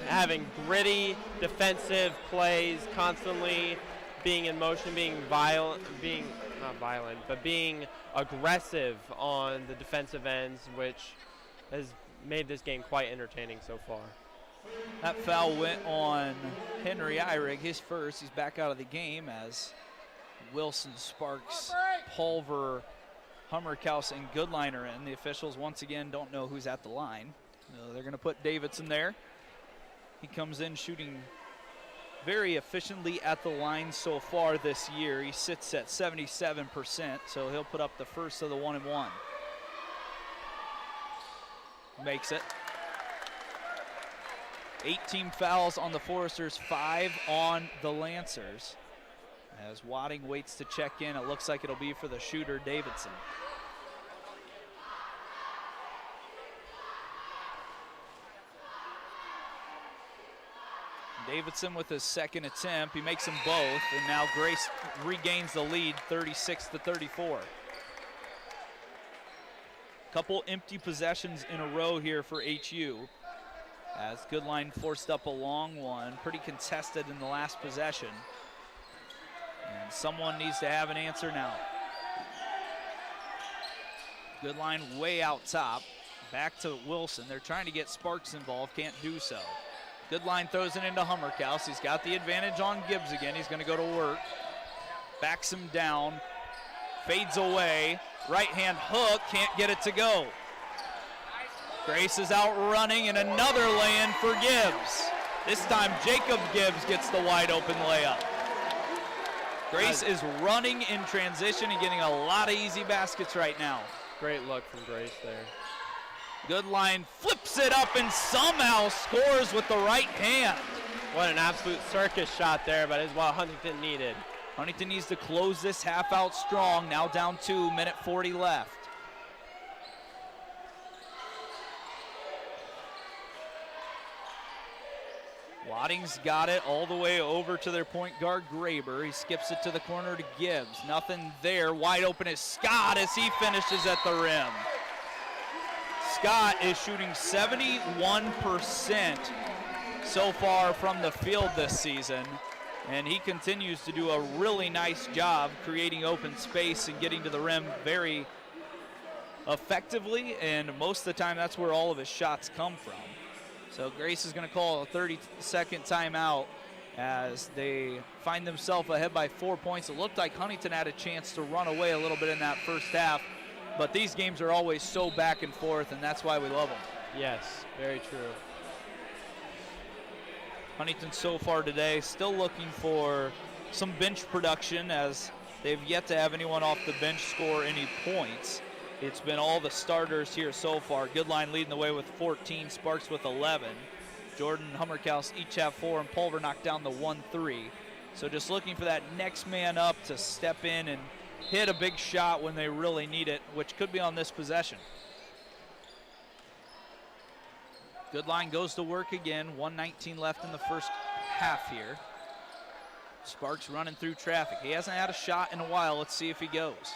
having gritty defensive plays, constantly being in motion, being not violent, but being aggressive on the defensive ends, which has made this game quite entertaining so far. That foul went on Henry Irig, his first. He's back out of the game as Wilson, Sparks, Pulver, Hummerkaus, and Goodline are in. The officials once again don't know who's at the line. They're going to put Davidson there. He comes in shooting very efficiently at the line so far this year. He sits at 77%, so he'll put up the first of the 1-and-1. Makes it. 18 fouls on the Foresters, 5 on the Lancers. As Wadding waits to check in, it looks like it'll be for the shooter, Davidson. Davidson with his second attempt. He makes them both, and now Grace regains the lead, 36-34. Couple empty possessions in a row here for HU, as Goodline forced up a long one, pretty contested in the last possession. And someone needs to have an answer now. Goodline way out top, back to Wilson. They're trying to get Sparks involved, can't do so. Goodline throws it into Hummerkaus. He's got the advantage on Gibbs again. He's gonna go to work. Backs him down, fades away. Right hand hook, can't get it to go. Grace is out running, and another lay-in for Gibbs. This time Jacob Gibbs gets the wide open layup. Grace is running in transition and getting a lot of easy baskets right now. Great look from Grace there. Goodline flips it up and somehow scores with the right hand. What an absolute circus shot there, but it's what Huntington needed. Huntington needs to close this half out strong. Now down 2, minute 40 left. Wadding's got it all the way over to their point guard, Graber. He skips it to the corner to Gibbs. Nothing there. Wide open is Scott as he finishes at the rim. Scott is shooting 71% so far from the field this season, and he continues to do a really nice job creating open space and getting to the rim very effectively, and most of the time that's where all of his shots come from. So Grace is going to call a 30-second timeout as they find themselves ahead by 4 points. It looked like Huntington had a chance to run away a little bit in that first half, but these games are always so back and forth, and that's why we love them. Yes, very true. Huntington so far today still looking for some bench production, as they've yet to have anyone off the bench score any points. It's been all the starters here so far. Goodline leading the way with 14, Sparks with 11. Jordan, Hummerkaus each have 4, and Pulver knocked down the 1-3. So just looking for that next man up to step in and hit a big shot when they really need it, which could be on this possession. Goodline goes to work again. 1:19 left in the first half here. Sparks running through traffic. He hasn't had a shot in a while. Let's see if he goes.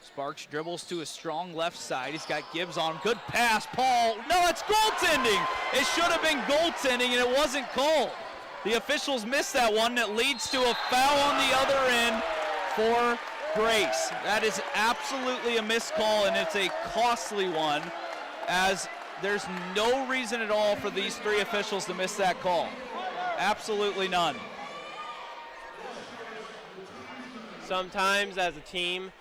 Sparks dribbles to his strong left side. He's got Gibbs on him. Good pass, Paul. No, it's goaltending. It should have been goaltending, and it wasn't called. The officials missed that one. That leads to a foul on the other end for Grace. That is absolutely a missed call, and it's a costly one, as there's no reason at all for these 3 officials to miss that call. Absolutely none. Sometimes as a team,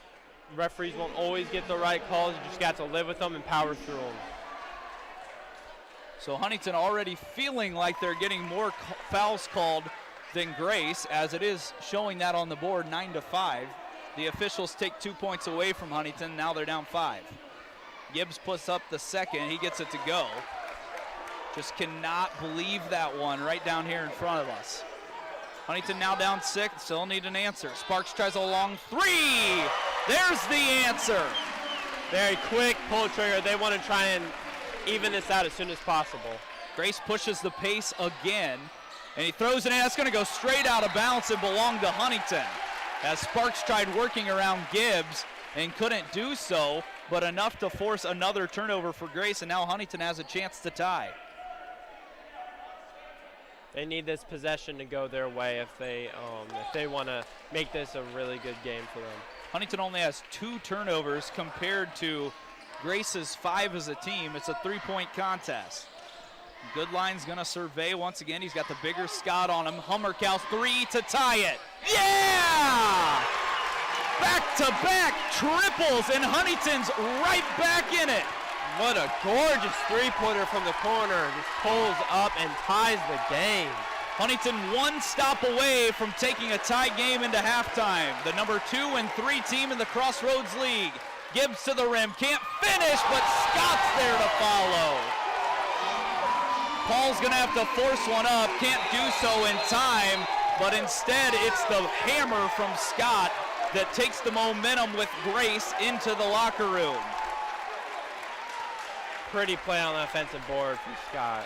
referees won't always get the right calls. You just got to live with them and power through them. So Huntington already feeling like they're getting more fouls called than Grace, as it is showing that on the board, 9-5. The officials take 2 points away from Huntington. Now they're down 5. Gibbs puts up the second. He gets it to go. Just cannot believe that one right down here in front of us. Huntington now down 6, still need an answer. Sparks tries a long 3. There's the answer. Very quick pull trigger. They want to try and even this out as soon as possible. Grace pushes the pace again, and he throws it in. That's going to go straight out of bounds and belong to Huntington. As Sparks tried working around Gibbs and couldn't do so, but enough to force another turnover for Grace, and now Huntington has a chance to tie. They need this possession to go their way if they want to make this a really good game for them. Huntington only has 2 turnovers compared to Grace's 5 as a team. It's a 3-point contest. Goodline's going to survey once again. He's got the bigger Scott on him. Hummerkaus 3 to tie it. Yeah! Back-to-back triples, and Huntington's right back in it. What a gorgeous three-pointer from the corner. Just pulls up and ties the game. Huntington 1 stop away from taking a tie game into halftime. The number 2 and 3 team in the Crossroads League. Gibbs to the rim, can't finish, but Scott's there to follow. Paul's gonna have to force one up, can't do so in time, but instead it's the hammer from Scott that takes the momentum with Grace into the locker room. Pretty play on the offensive board from Scott.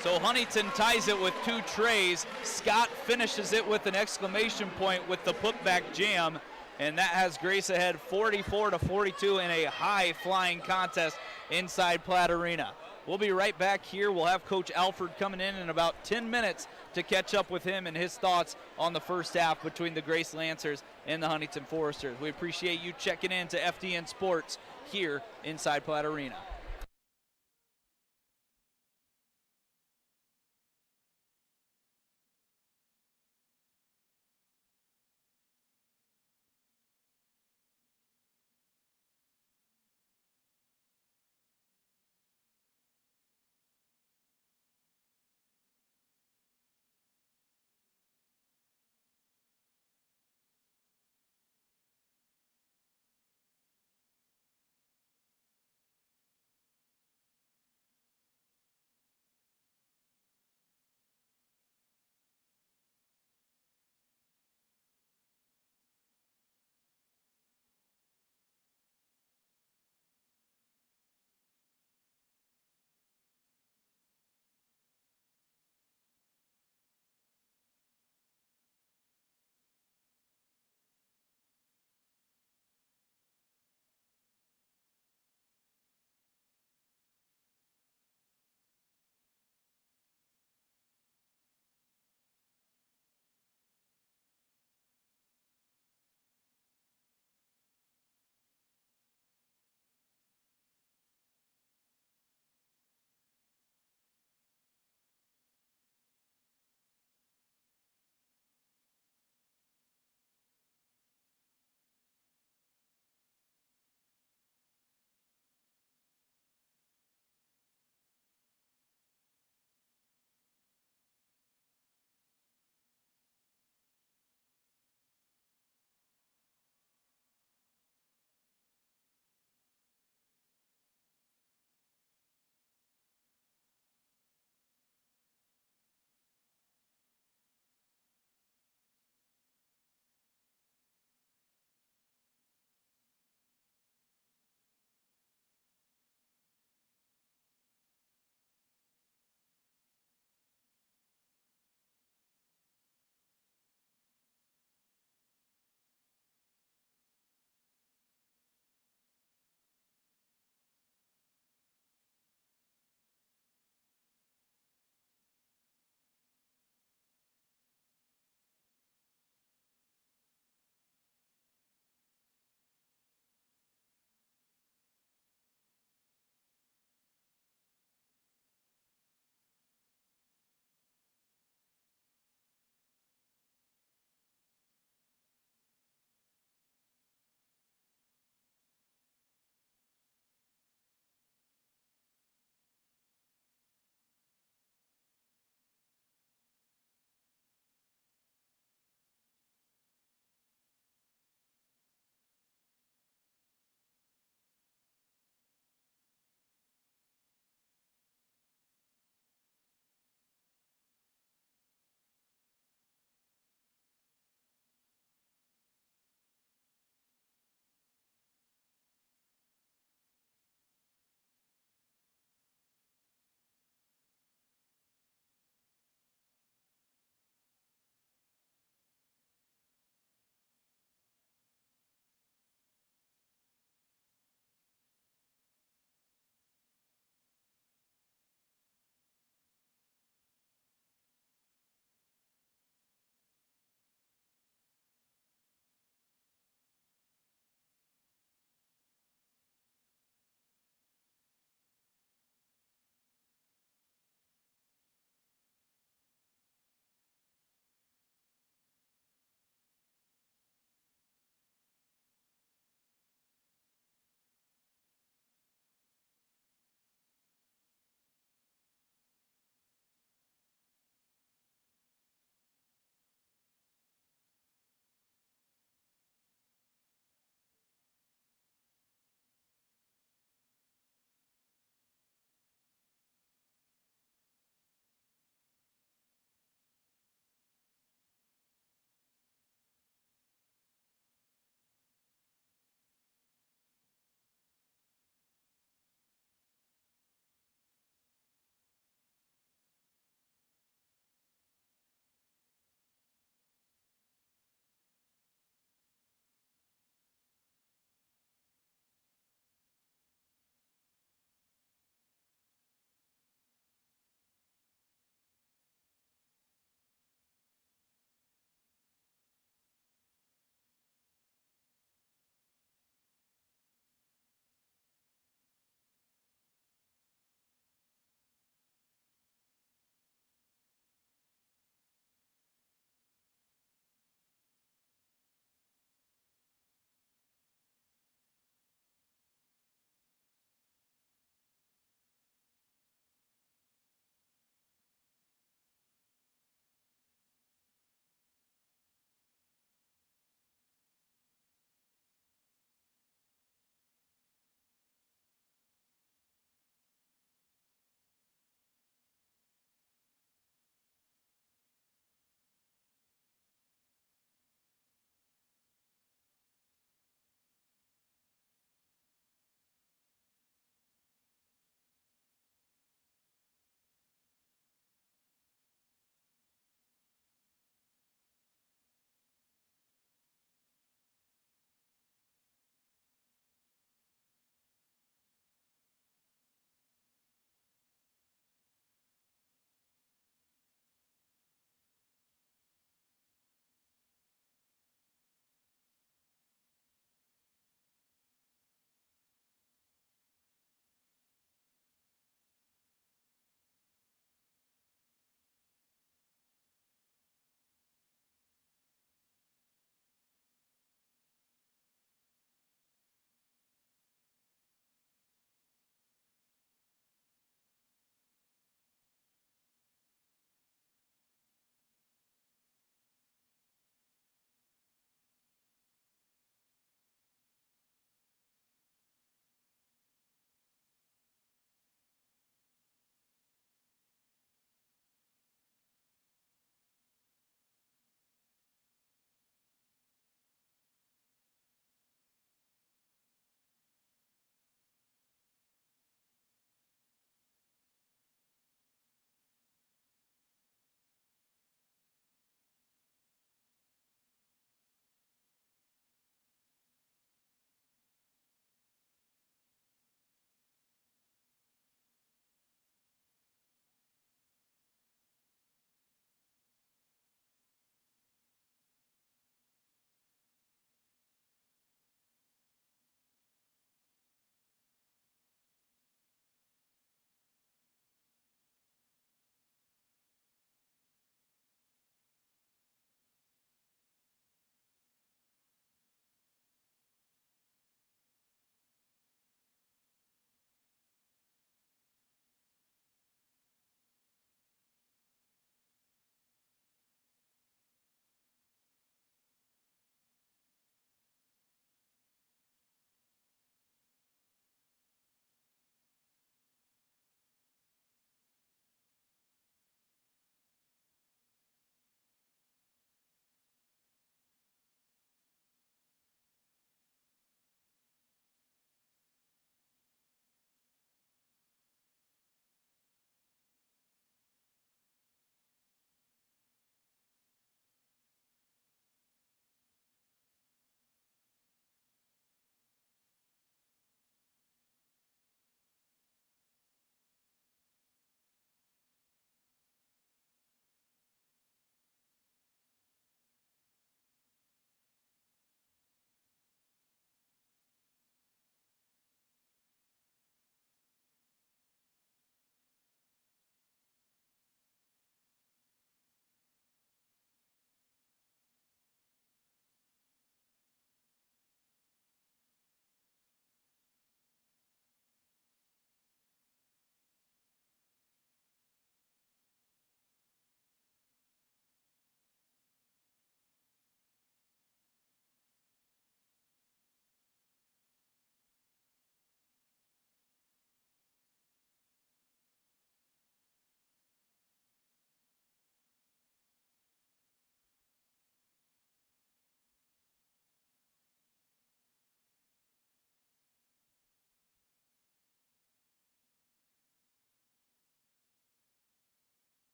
So Huntington ties it with 2 trays. Scott finishes it with an exclamation point with the putback jam, and that has Grace ahead 44-42 in a high-flying contest inside Platt Arena. We'll be right back here. We'll have Coach Alford coming in about 10 minutes to catch up with him and his thoughts on the first half between the Grace Lancers and the Huntington Foresters. We appreciate you checking in to FDN Sports here inside Platt Arena.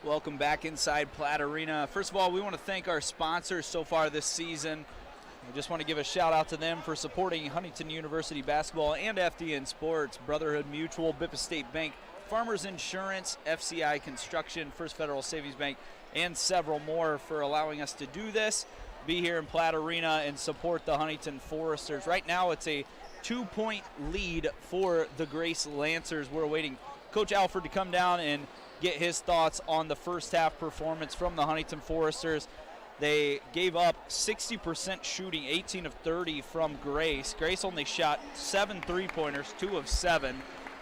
Welcome back inside Platt Arena. First of all, we want to thank our sponsors so far this season. We just want to give a shout out to them for supporting Huntington University basketball and FDN Sports, Brotherhood Mutual, Bippa State Bank, Farmers Insurance, FCI Construction, First Federal Savings Bank, and several more for allowing us to do this, be here in Platt Arena and support the Huntington Foresters. Right now it's a 2-point lead for the Grace Lancers. We're awaiting Coach Alford to come down and get his thoughts on the first half performance from the Huntington Foresters. They gave up 60% shooting, 18 of 30 from Grace. Grace only shot 7 3-pointers, 2 of 7.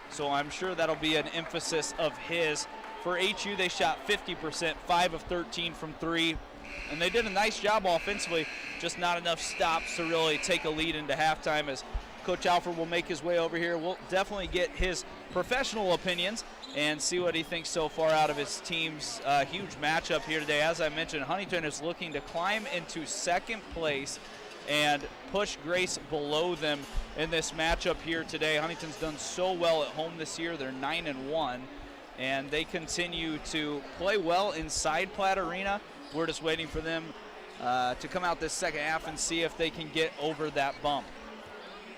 So I'm sure that'll be an emphasis of his. For HU, they shot 50%, 5 of 13 from 3. And they did a nice job offensively, just not enough stops to really take a lead into halftime. As Coach Alford will make his way over here, we'll definitely get his professional opinions and see what he thinks so far out of his team's huge matchup here today. As I mentioned, Huntington is looking to climb into second place and push Grace below them in this matchup here today. Huntington's done so well at home this year. They're 9-1, and they continue to play well inside Platt Arena. We're just waiting for them to come out this second half and see if they can get over that bump.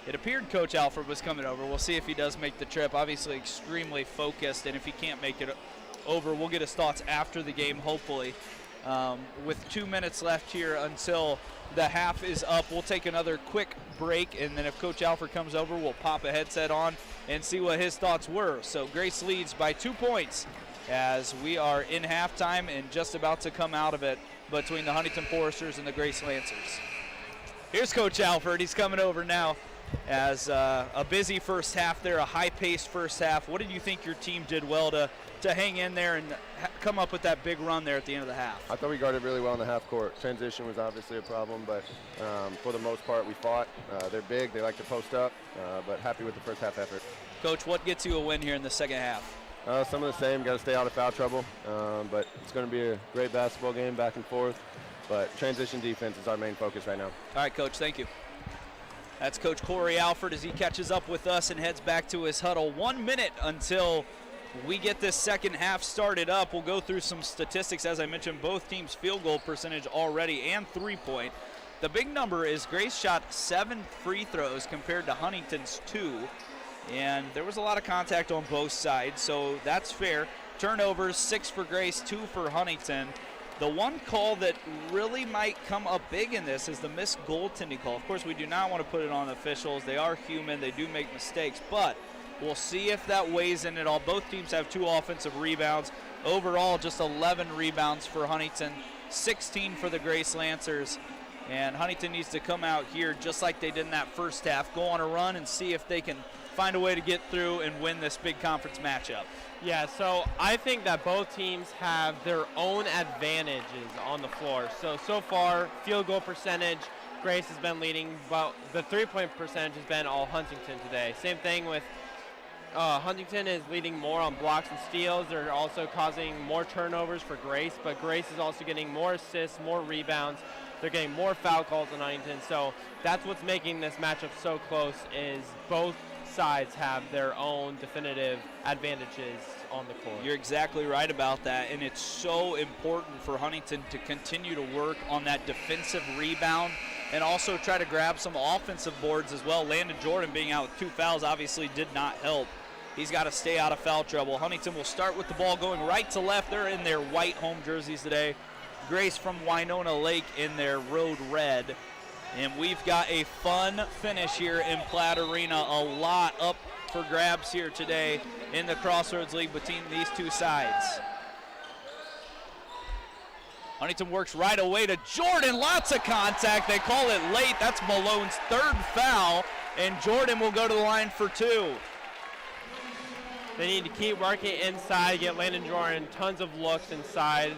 It appeared Coach Alford was coming over. We'll see if he does make the trip. Obviously extremely focused, and if he can't make it over, we'll get his thoughts after the game, hopefully. With 2 minutes left here until the half is up, we'll take another quick break, and then if Coach Alford comes over, we'll pop a headset on and see what his thoughts were. So Grace leads by 2 points as we are in halftime and just about to come out of it between the Huntington Foresters and the Grace Lancers. Here's Coach Alford. He's coming over now. As a busy first half there, a high-paced first half. What did you think your team did well to hang in there and come up with that big run there at the end of the half? I thought we guarded really well in the half court. Transition was obviously a problem, but for the most part we fought. They're big, they like to post up, but happy with the first half effort. Coach, what gets you a win here in the second half? Some of the same, got to stay out of foul trouble, but it's going to be a great basketball game, back and forth, but transition defense is our main focus right now. All right, Coach, thank you. That's Coach Corey Alford as he catches up with us and heads back to his huddle. 1 minute until we get this second half started up. We'll go through some statistics. As I mentioned, both teams' field goal percentage already and 3-point. The big number is Grace shot 7 free throws compared to Huntington's 2. And there was a lot of contact on both sides, so that's fair. Turnovers, 6 for Grace, 2 for Huntington. The one call that really might come up big in this is the missed goaltending call. Of course, we do not want to put it on officials. They are human. They do make mistakes, but we'll see if that weighs in at all. Both teams have 2 offensive rebounds. Overall, just 11 rebounds for Huntington, 16 for the Grace Lancers. And Huntington needs to come out here just like they did in that first half, go on a run and see if they can find a way to get through and win this big conference matchup. Yeah, so I think that both teams have their own advantages on the floor. So far, field goal percentage, Grace has been leading, but the 3-point percentage has been all Huntington today. Same thing with Huntington is leading more on blocks and steals. They're also causing more turnovers for Grace, but Grace is also getting more assists, more rebounds. They're getting more foul calls than Huntington, so that's what's making this matchup so close is both sides have their own definitive advantages on the court. You're exactly right about that, and it's so important for Huntington to continue to work on that defensive rebound and also try to grab some offensive boards as well. Landon Jordan being out with 2 fouls obviously did not help. He's got to stay out of foul trouble. Huntington will start with the ball going right to left. They're in their white home jerseys today. Grace from Winona Lake in their road red. And we've got a fun finish here in Platt Arena. A lot up for grabs here today in the Crossroads League between these two sides. Huntington works right away to Jordan. Lots of contact. They call it late. That's Malone's 3rd foul, and Jordan will go to the line for 2. They need to keep working inside, get Landon Jordan tons of looks inside.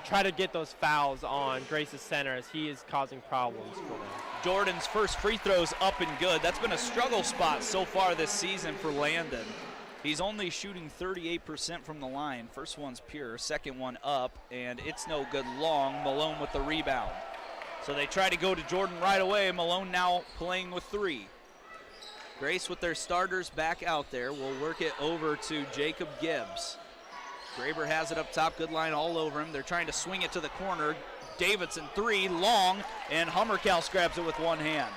Try to get those fouls on Grace's center as he is causing problems for them. Jordan's first free throw's up and good. That's been a struggle spot so far this season for Landon. He's only shooting 38% from the line. First one's pure, second one up, and it's no good long. Malone with the rebound. So they try to go to Jordan right away. Malone now playing with 3. Grace with their starters back out there will work it over to Jacob Gibbs. Graber has it up top, good line all over him. They're trying to swing it to the corner. Davidson, three, long, and Hummerkaus grabs it with one hand.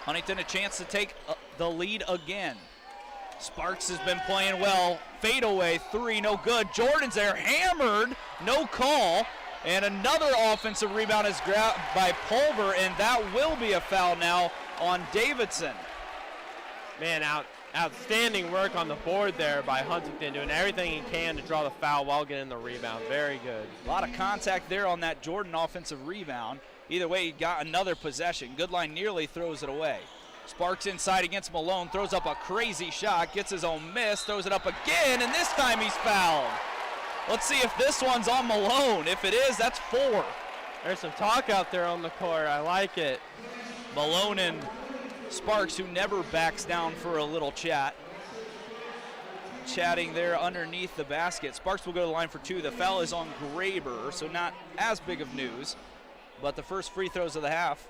Huntington a chance to take the lead again. Sparks has been playing well. Fadeaway, three, no good. Jordan's there, hammered, no call. And another offensive rebound is grabbed by Pulver, and that will be a foul now on Davidson. Man, outstanding work on the board there by Huntington, doing everything he can to draw the foul while getting the rebound. Very good. A lot of contact there on that Jordan offensive rebound. Either way, he got another possession. Goodline nearly throws it away. Sparks inside against Malone, throws up a crazy shot, gets his own miss, throws it up again, and this time he's fouled. Let's see if this one's on Malone. If it is, that's 4. There's some talk out there on the court. I like it. Malone and Sparks, who never backs down for a little chat. Chatting there underneath the basket. Sparks will go to the line for 2. The foul is on Graber, so not as big of news. But the first free throws of the half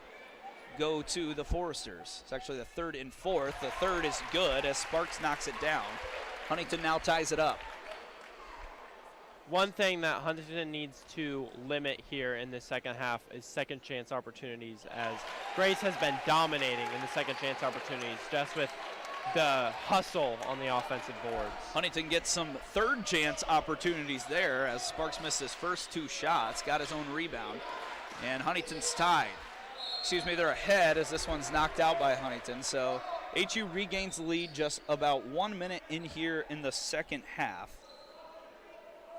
go to the Foresters. It's actually the third and fourth. The third is good as Sparks knocks it down. Huntington now ties it up. One thing that Huntington needs to limit here in the second half is second chance opportunities, as Grace has been dominating in the second chance opportunities just with the hustle on the offensive boards. Huntington gets some third chance opportunities there as Sparks missed his first 2 shots, got his own rebound, and Huntington's tied. They're ahead as this one's knocked out by Huntington. So HU regains the lead just about 1 minute in here in the second half.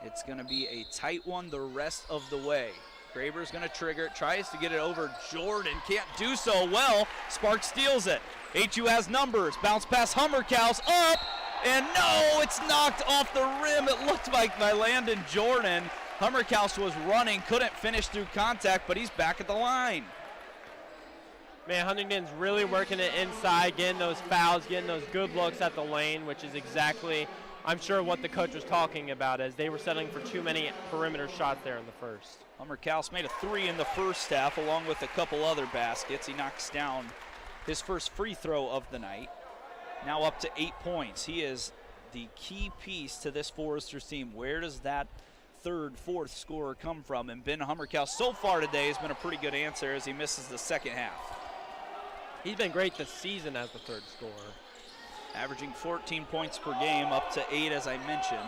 It's going to be a tight one the rest of the way. Graber's going to trigger it, tries to get it over Jordan, can't do so well. Sparks steals it. HU has numbers, bounce pass Hummerkaus up, and no, it's knocked off the rim. It looked like by Landon Jordan. Hummerkaus was running, couldn't finish through contact, but he's back at the line. Man, Huntington's really working it inside, getting those fouls, getting those good looks at the lane, which is exactly, I'm sure, what the coach was talking about, as they were settling for too many perimeter shots there in the first. Hummerkaus made a 3 in the first half along with a couple other baskets. He knocks down his first free throw of the night. Now up to 8 points. He is the key piece to this Foresters team. Where does that third, fourth scorer come from? And Ben Hummerkaus so far today has been a pretty good answer as he misses the second half. He's been great this season as the third scorer. Averaging 14 points per game, up to 8 as I mentioned.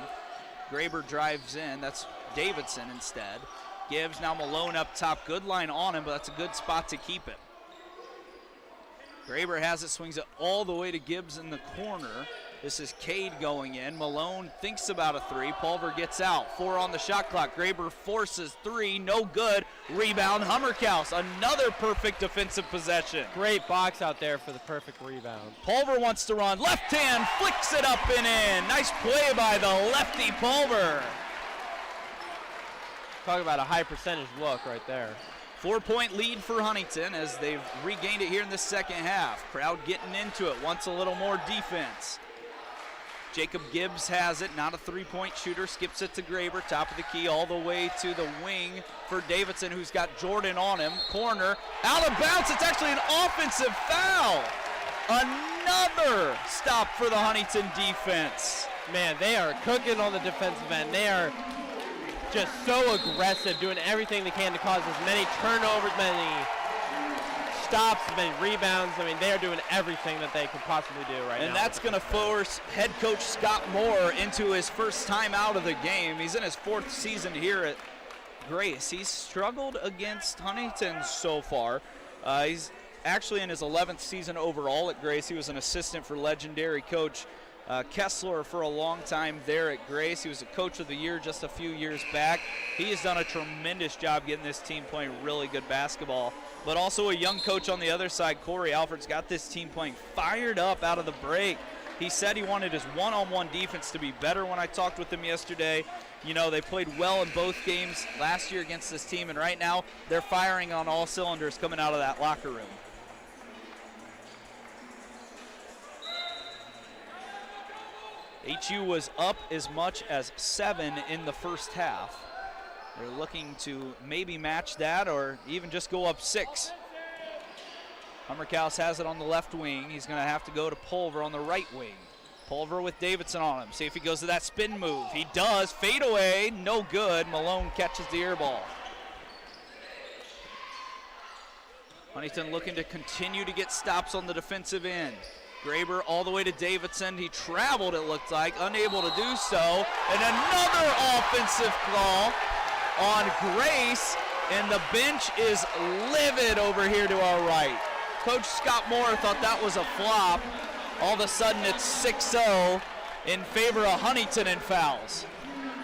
Graber drives in, that's Davidson instead. Gibbs, now Malone up top, good line on him, but that's a good spot to keep it. Graber has it, swings it all the way to Gibbs in the corner. This is Cade going in. Malone thinks about a 3. Pulver gets out. 4 on the shot clock. Graber forces 3. No good. Rebound Hummerkaus. Another perfect defensive possession. Great box out there for the perfect rebound. Pulver wants to run. Left hand flicks it up and in. Nice play by the lefty Pulver. Talk about a high percentage look right there. 4-point lead for Huntington as they've regained it here in the second half. Crowd getting into it. Wants a little more defense. Jacob Gibbs has it, not a 3-point shooter, skips it to Graber, top of the key all the way to the wing for Davidson, who's got Jordan on him. Corner, out of bounds, it's actually an offensive foul. Another stop for the Huntington defense. Man, they are cooking on the defensive end. They are just so aggressive, doing everything they can to cause as many turnovers, many stops, many rebounds. I mean, they are doing everything that they could possibly do right now. And that's going to force head coach Scott Moore into his first time out of the game. He's in his 4th season here at Grace. He's struggled against Huntington so far. He's actually in his 11th season overall at Grace. He was an assistant for legendary coach Kessler for a long time there at Grace. He was a coach of the year just a few years back. He has done a tremendous job getting this team playing really good basketball. But also a young coach on the other side, Corey Alford's got this team playing fired up out of the break. He said he wanted his one-on-one defense to be better when I talked with him yesterday. You know, they played well in both games last year against this team, and right now they're firing on all cylinders coming out of that locker room. HU was up as much as 7 in the first half. They're looking to maybe match that or even just go up 6. Hummerkaus has it on the left wing. He's going to have to go to Pulver on the right wing. Pulver with Davidson on him. See if he goes to that spin move. He does. Fade away. No good. Malone catches the air ball. Huntington looking to continue to get stops on the defensive end. Graber all the way to Davidson. He traveled, it looked like, unable to do so. And another offensive call on Grace. And the bench is livid over here to our right. Coach Scott Moore thought that was a flop. All of a sudden it's 6-0 in favor of Huntington in fouls.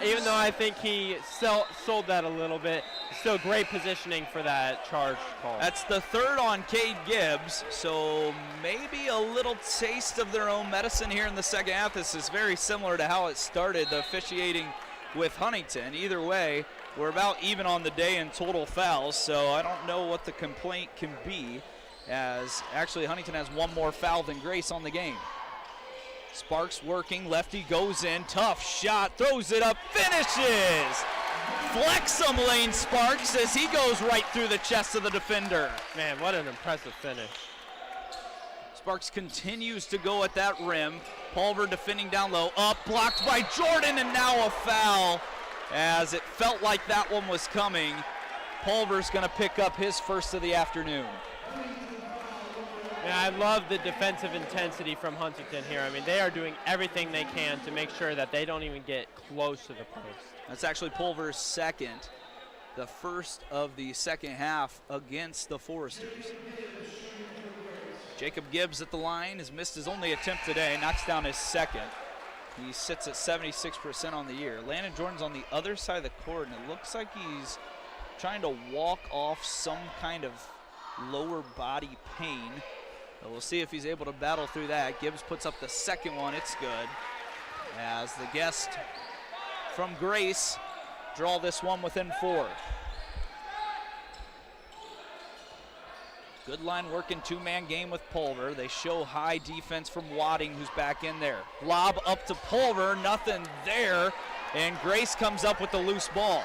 Even though I think he sold that a little bit, still great positioning for that charge call. That's the third on Cade Gibbs, so maybe a little taste of their own medicine here in the second half. This is very similar to how it started, the officiating with Huntington. Either way, we're about even on the day in total fouls, so I don't know what the complaint can be, as actually Huntington has one more foul than Grace on the game. Sparks working, lefty goes in, tough shot, throws it up, finishes! Flex some Lane Sparks as he goes right through the chest of the defender. Man, what an impressive finish. Sparks continues to go at that rim. Pulver defending down low, up, blocked by Jordan, and now a foul. As it felt like that one was coming, Pulver's gonna pick up his first of the afternoon. Yeah, I love the defensive intensity from Huntington here. I mean, they are doing everything they can to make sure that they don't even get close to the post. That's actually Pulver's second, the first of the second half against the Foresters. Jacob Gibbs at the line has missed his only attempt today, knocks down his second. He sits at 76% on the year. Landon Jordan's on the other side of the court, and it looks like he's trying to walk off some kind of lower body pain. But we'll see if he's able to battle through that. Gibbs puts up the second one, it's good. As the guest from Grace draw this one within 4. Good line working, two-man game with Pulver. They show high defense from Wadding, who's back in there. Lob up to Pulver, nothing there, and Grace comes up with the loose ball.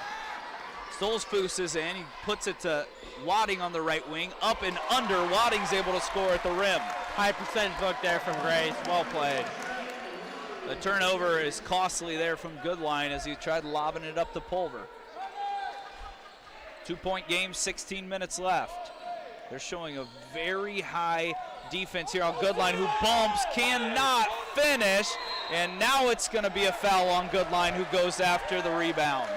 Stolzfus is in, he puts it to Wadding on the right wing, up and under. Wadding's able to score at the rim. High percentage look there from Grace, well played. The turnover is costly there from Goodline as he tried lobbing it up to Pulver. 2-point game, 16 minutes left. They're showing a very high defense here on Goodline, who bumps, cannot finish, and now it's going to be a foul on Goodline, who goes after the rebound.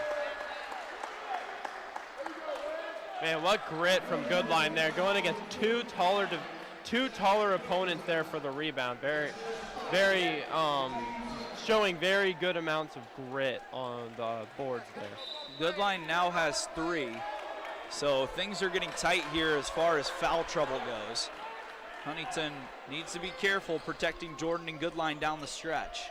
Man, what grit from Goodline there, going against two taller opponents there for the rebound. Showing very good amounts of grit on the boards there. Goodline now has 3. So things are getting tight here as far as foul trouble goes. Huntington needs to be careful protecting Jordan and Goodline down the stretch.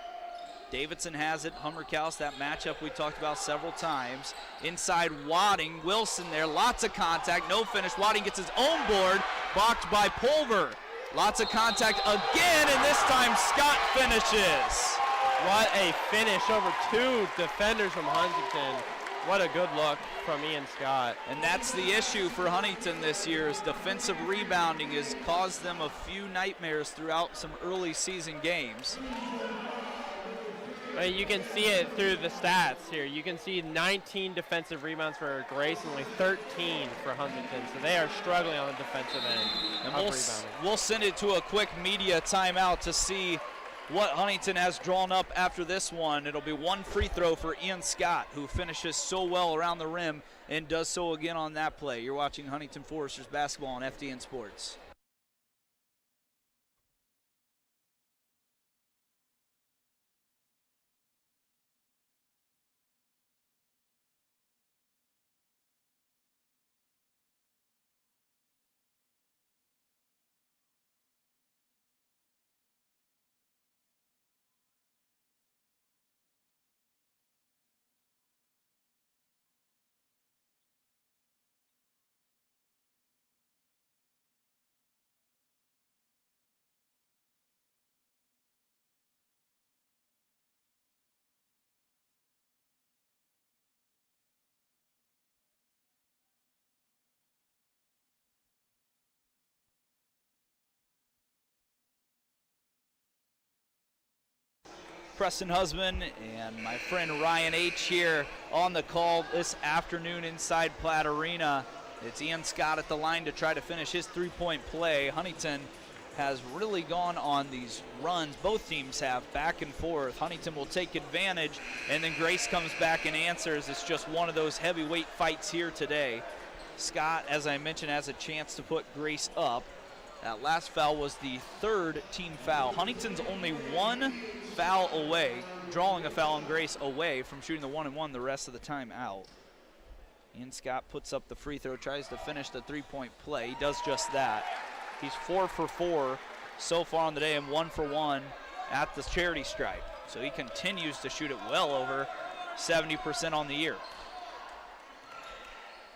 Davidson has it, Hummerkaus, that matchup we talked about several times. Inside Wadding, Wilson there, lots of contact, no finish. Wadding gets his own board, blocked by Pulver. Lots of contact again, and this time Scott finishes. What a finish over 2 defenders from Huntington. What a good look from Ian Scott. And that's the issue for Huntington this year, is defensive rebounding has caused them a few nightmares throughout some early season games. You can see it through the stats here. You can see 19 defensive rebounds for Grace and only 13 for Huntington. So they are struggling on the defensive end. And we'll send it to a quick media timeout to see what Huntington has drawn up after this one. It'll be one free throw for Ian Scott, who finishes so well around the rim and does so again on that play. You're watching Huntington Foresters basketball on FDN Sports. Preston Husband and my friend Ryan H. here on the call this afternoon inside Platt Arena. It's Ian Scott at the line to try to finish his three-point play. Huntington has really gone on these runs. Both teams have, back and forth. Huntington will take advantage, and then Grace comes back and answers. It's just one of those heavyweight fights here today. Scott, as I mentioned, has a chance to put Grace up. That last foul was the third team foul. Huntington's only one foul away, drawing a foul on Grace away from shooting the 1-and-1 the rest of the time out. Ian Scott puts up the free throw, tries to finish the three-point play. He does just that. He's 4 for 4 so far on the day and 1 for 1 at the charity stripe. So he continues to shoot it well over 70% on the year.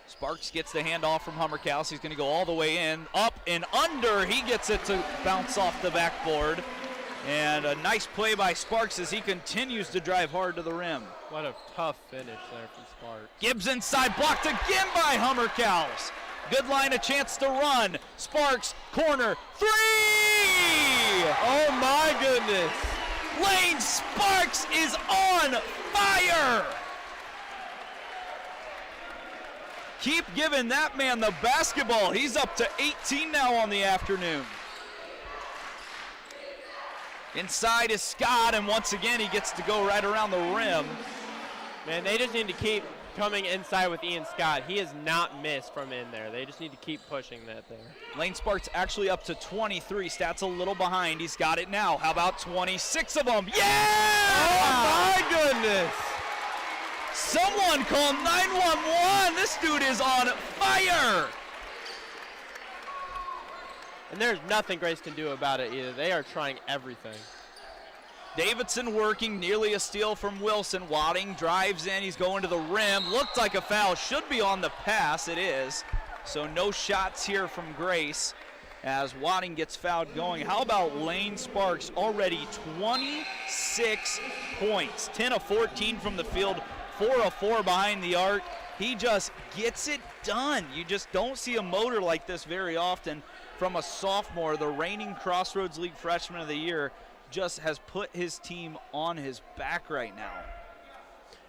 Sparks gets the handoff from Hummerkaus. He's going to go all the way in, up and under. He gets it to bounce off the backboard. And a nice play by Sparks as he continues to drive hard to the rim. What a tough finish there from Sparks. Gibbs inside, blocked again by Hummerkaus. Good line, a chance to run. Sparks, corner, three! Oh my goodness. Lane Sparks is on fire! Keep giving that man the basketball. He's up to 18 now on the afternoon. Inside is Scott, and once again he gets to go right around the rim. Man, they just need to keep coming inside with Ian Scott. He has not missed from in there. They just need to keep pushing that there. Lane Sparks actually up to 23. Stats a little behind. He's got it now. How about 26 of them? Yeah! Oh my goodness! Someone call 911. This dude is on fire. And there's nothing Grace can do about it either. They are trying everything. Davidson working, nearly a steal from Wilson. Wadding drives in, he's going to the rim. Looked like a foul, should be on the pass, it is. So no shots here from Grace as Wadding gets fouled going. How about Lane Sparks? Already 26 points, 10 of 14 from the field, 4 of 4 behind the arc. He just gets it done. You just don't see a motor like this very often from a sophomore. The reigning Crossroads League Freshman of the Year just has put his team on his back right now.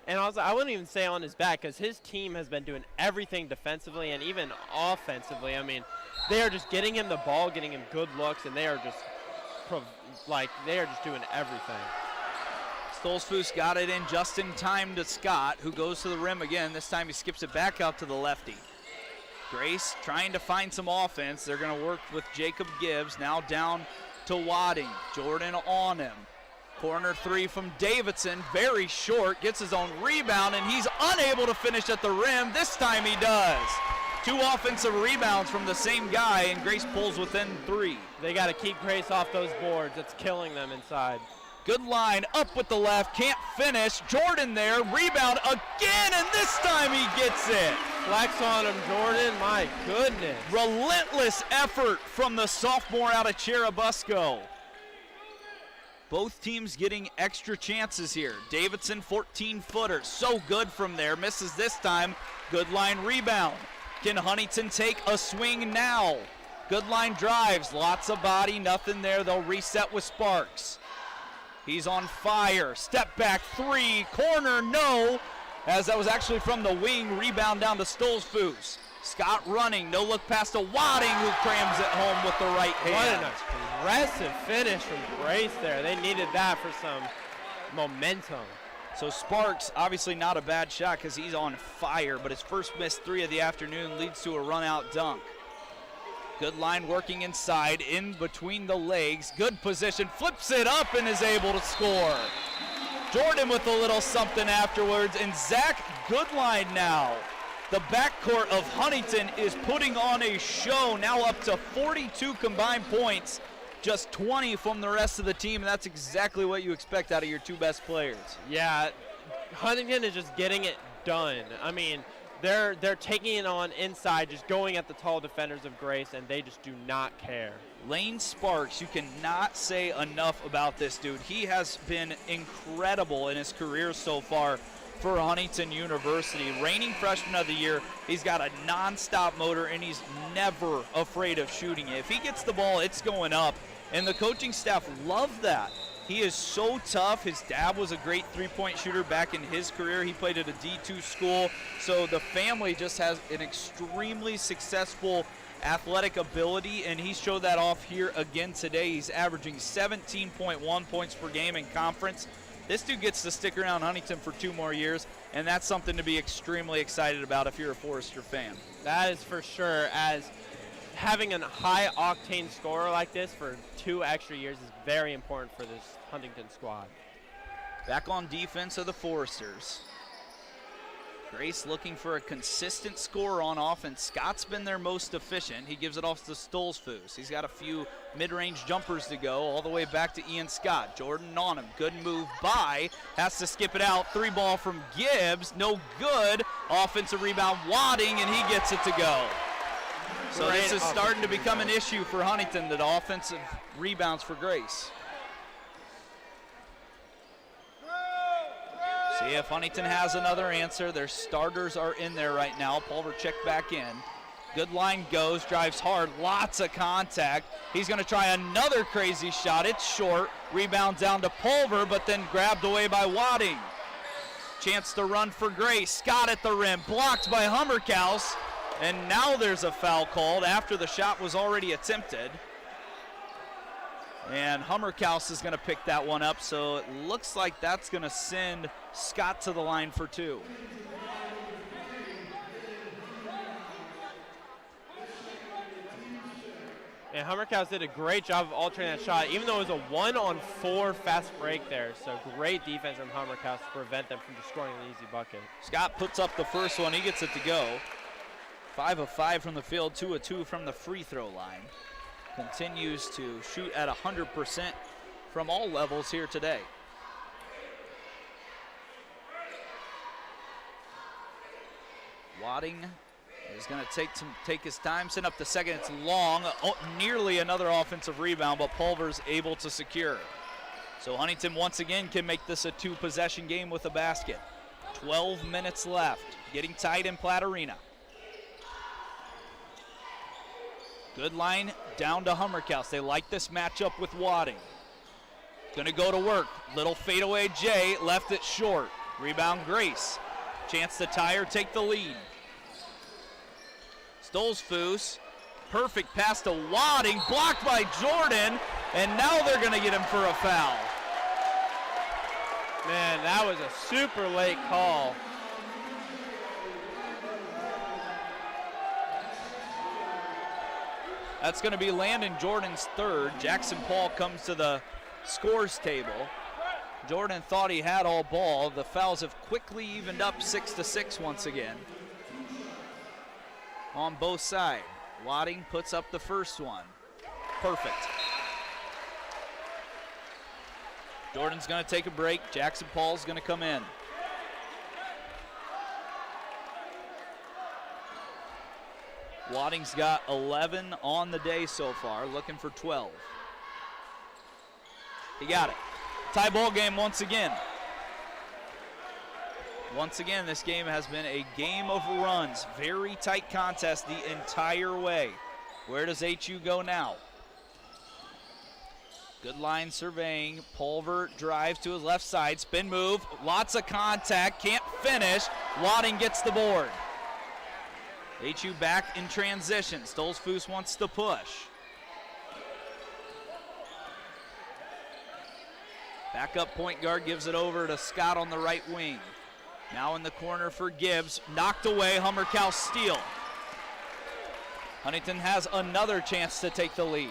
And also, I wouldn't even say on his back because his team has been doing everything defensively and even offensively. I mean, they are just getting him the ball, getting him good looks, and they are just doing everything. Stolzfus got it in just in time to Scott, who goes to the rim again. This time he skips it back out to the lefty. Grace trying to find some offense. They're going to work with Jacob Gibbs, now down to Wadding. Jordan on him. Corner three from Davidson, very short, gets his own rebound, and he's unable to finish at the rim. This time he does. 2 offensive rebounds from the same guy, and Grace pulls within 3. They got to keep Grace off those boards. It's killing them inside. Good line, up with the left, can't finish. Jordan there, rebound again, and this time he gets it. Flex on him, Jordan, my goodness. Relentless effort from the sophomore out of Cherubusco. Both teams getting extra chances here. Davidson, 14-footer, so good from there, misses this time. Good line rebound. Can Huntington take a swing now? Good line drives, lots of body, nothing there. They'll reset with Sparks. He's on fire. Step back 3, corner, no. As that was actually from the wing, rebound down to Stolzfus. Scott running, no look pass to Wadding, who crams it home with the right hand. What an aggressive finish from Grace there. They needed that for some momentum. So Sparks, obviously not a bad shot because he's on fire, but his first missed 3 of the afternoon leads to a run-out dunk. Good line working inside, in between the legs. Good position, flips it up and is able to score. Jordan with a little something afterwards, and Zach Goodline now. The backcourt of Huntington is putting on a show, now up to 42 combined points, just 20 from the rest of the team, and that's exactly what you expect out of your 2 best players. Yeah, Huntington is just getting it done. I mean, they're taking it on inside, just going at the tall defenders of Grace, and they just do not care. Lane Sparks, you cannot say enough about this dude. He has been incredible in his career so far for Huntington University. Reigning Freshman of the Year, he's got a non-stop motor, and he's never afraid of shooting it. If he gets the ball, it's going up, and the coaching staff love that. He is so tough. His dad was a great three-point shooter back in his career. He played at a D2 school, so the family just has an extremely successful athletic ability, and he showed that off here again today. He's averaging 17.1 points per game in conference. This dude gets to stick around Huntington for 2 more years, and that's something to be extremely excited about if you're a Forester fan. That is for sure, as having a high-octane scorer like this for 2 extra years is very important for this Huntington squad. Back on defense of the Foresters. Grace looking for a consistent score on offense. Scott's been their most efficient. He gives it off to Stolzfus. He's got a few mid-range jumpers to go all the way back to Ian Scott. Jordan on him. Good move by. Has to skip it out. 3-ball from Gibbs. No good. Offensive rebound Wadding, and he gets it to go. So this is starting to become an issue for Huntington, the offensive rebounds for Grace. See if Huntington has another answer. Their starters are in there right now. Pulver checked back in. Good line goes, drives hard, lots of contact. He's gonna try another crazy shot. It's short, rebound down to Pulver, but then grabbed away by Wadding. Chance to run for Grace. Scott at the rim, blocked by Hummerkaus. And now there's a foul called after the shot was already attempted. And Hummerkaus is going to pick that one up, so it looks like that's going to send Scott to the line for 2. And Hummerkaus did a great job of altering that shot, even though it was a 1-on-4 fast break there. So great defense from Hummerkaus to prevent them from just scoring an easy bucket. Scott puts up the first one. He gets it to go. 5 of 5 from the field, 2 of 2 from the free throw line. Continues to shoot at 100% from all levels here today. Wadding is going to take his time, send up the second. It's long, nearly another offensive rebound, but Pulver's able to secure. So Huntington once again can make this a 2-possession game with a basket. 12 minutes left, getting tight in Platte Arena. Good line down to Hummerkaus. They like this matchup with Wadding. Gonna go to work. Little fadeaway Jay, left it short. Rebound Grace. Chance to tie or take the lead. Stolzfus, perfect pass to Wadding, blocked by Jordan, and now they're gonna get him for a foul. Man, that was a super late call. That's going to be Landon Jordan's 3rd. Jackson Paul comes to the scores table. Jordan thought he had all ball. The fouls have quickly evened up 6-6 once again on both sides. Wadding puts up the first one. Perfect. Jordan's going to take a break. Jackson Paul's going to come in. Wadding's got 11 on the day so far, looking for 12. He got it. Tie ball game once again. Once again, this game has been a game of runs. Very tight contest the entire way. Where does HU go now? Good line surveying. Pulver drives to his left side. Spin move. Lots of contact. Can't finish. Wadding gets the board. HU back in transition. Stolzfus wants to push. Backup point guard gives it over to Scott on the right wing. Now in the corner for Gibbs. Knocked away. Hummerkaus steal. Huntington has another chance to take the lead.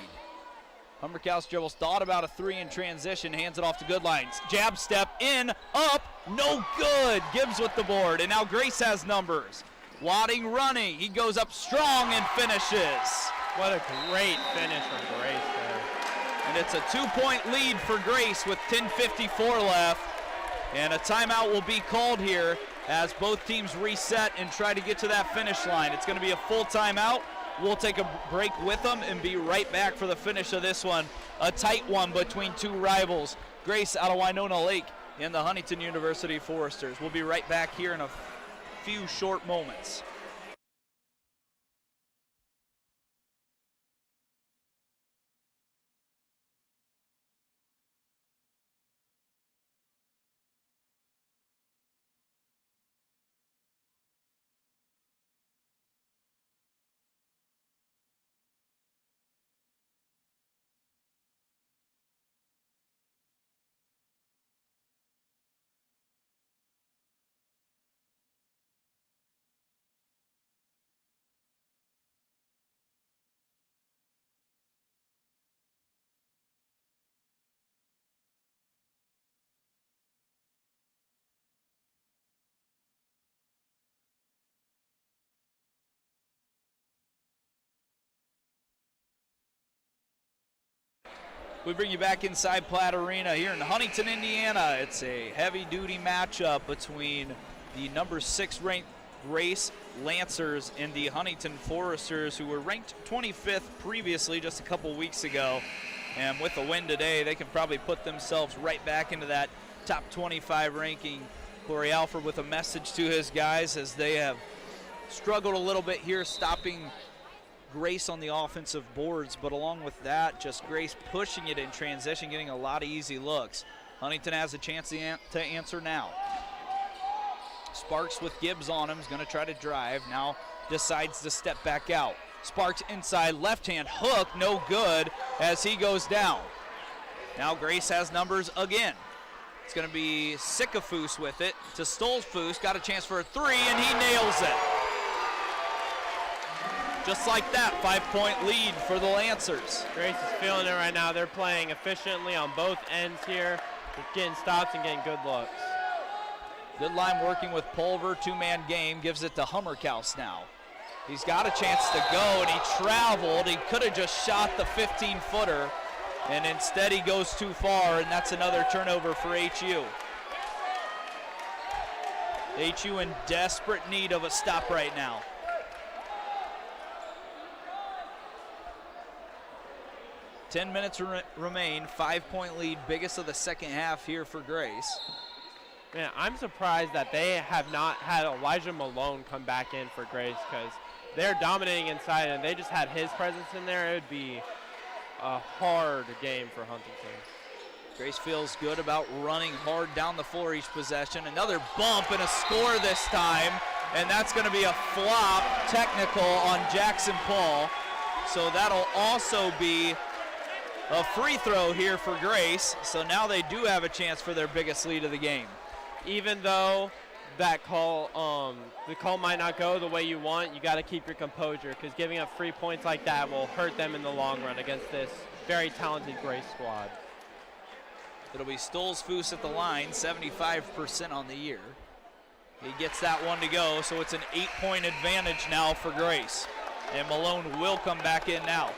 Hummerkaus dribbles, thought about a 3 in transition, hands it off to Goodlines. Jab step in, up, no good. Gibbs with the board, and now Grace has numbers. Wadding running, he goes up strong and finishes. What a great finish from Grace there. And it's a 2-point lead for Grace with 10:54 left. And a timeout will be called here as both teams reset and try to get to that finish line. It's going to be a full timeout. We'll take a break with them and be right back for the finish of this one. A tight one between two rivals. Grace out of Winona Lake and the Huntington University Foresters. We'll be right back here in a few short moments. We bring you back inside Platt Arena here in Huntington, Indiana. It's a heavy-duty matchup between the number 6 ranked Grace Lancers and the Huntington Foresters, who were ranked 25th previously just a couple weeks ago. And with the win today, they can probably put themselves right back into that top 25 ranking. Corey Alford with a message to his guys as they have struggled a little bit here stopping Grace on the offensive boards, but along with that, just Grace pushing it in transition, getting a lot of easy looks. Huntington has a chance to answer now. Sparks with Gibbs on him, is going to try to drive, now decides to step back out. Sparks inside, left hand hook, no good as he goes down. Now Grace has numbers again. It's going to be Sikafus with it to Stolzfus, got a chance for a 3 and he nails it. Just like that, 5-point lead for the Lancers. Grace is feeling it right now. They're playing efficiently on both ends here. They're getting stops and getting good looks. Good line working with Pulver, 2-man game, gives it to Hummerkaus now. He's got a chance to go, and he traveled. He could have just shot the 15-footer, and instead he goes too far, and that's another turnover for HU. HU in desperate need of a stop right now. Ten minutes remain, 5-point lead, biggest of the second half here for Grace. Man, I'm surprised that they have not had Elijah Malone come back in for Grace, because they're dominating inside, and they just had his presence in there. It would be a hard game for Huntington. Grace feels good about running hard down the floor each possession. Another bump and a score this time, and that's going to be a flop technical on Jackson Paul. So that'll also be a free throw here for Grace. So now they do have a chance for their biggest lead of the game. Even though that call, the call might not go the way you want, you got to keep your composure, because giving up free points like that will hurt them in the long run against this very talented Grace squad. It'll be Stolzfus at the line, 75% on the year. He gets that one to go, so it's an 8-point advantage now for Grace. And Malone will come back in now.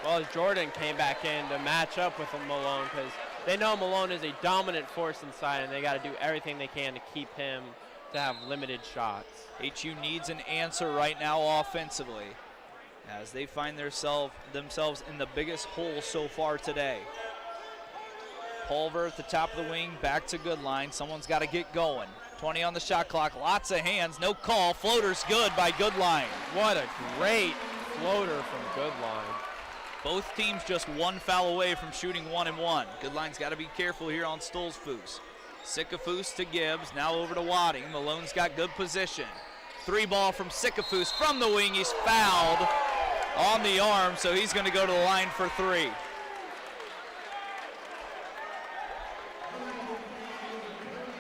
Well, Jordan came back in to match up with Malone, because they know Malone is a dominant force inside, and they got to do everything they can to keep him to have limited shots. HU needs an answer right now offensively as they find themselves in the biggest hole so far today. Pulver at the top of the wing, back to Goodline. Someone's got to get going. 20 on the shot clock, lots of hands, no call. Floater's good by Goodline. What a great floater from Goodline. Both teams just one foul away from shooting 1-1. Goodline's got to be careful here on Stolzfus. Sikafus to Gibbs, now over to Wadding. Malone's got good position. 3-ball from Sikafus from the wing. He's fouled on the arm, so he's going to go to the line for 3.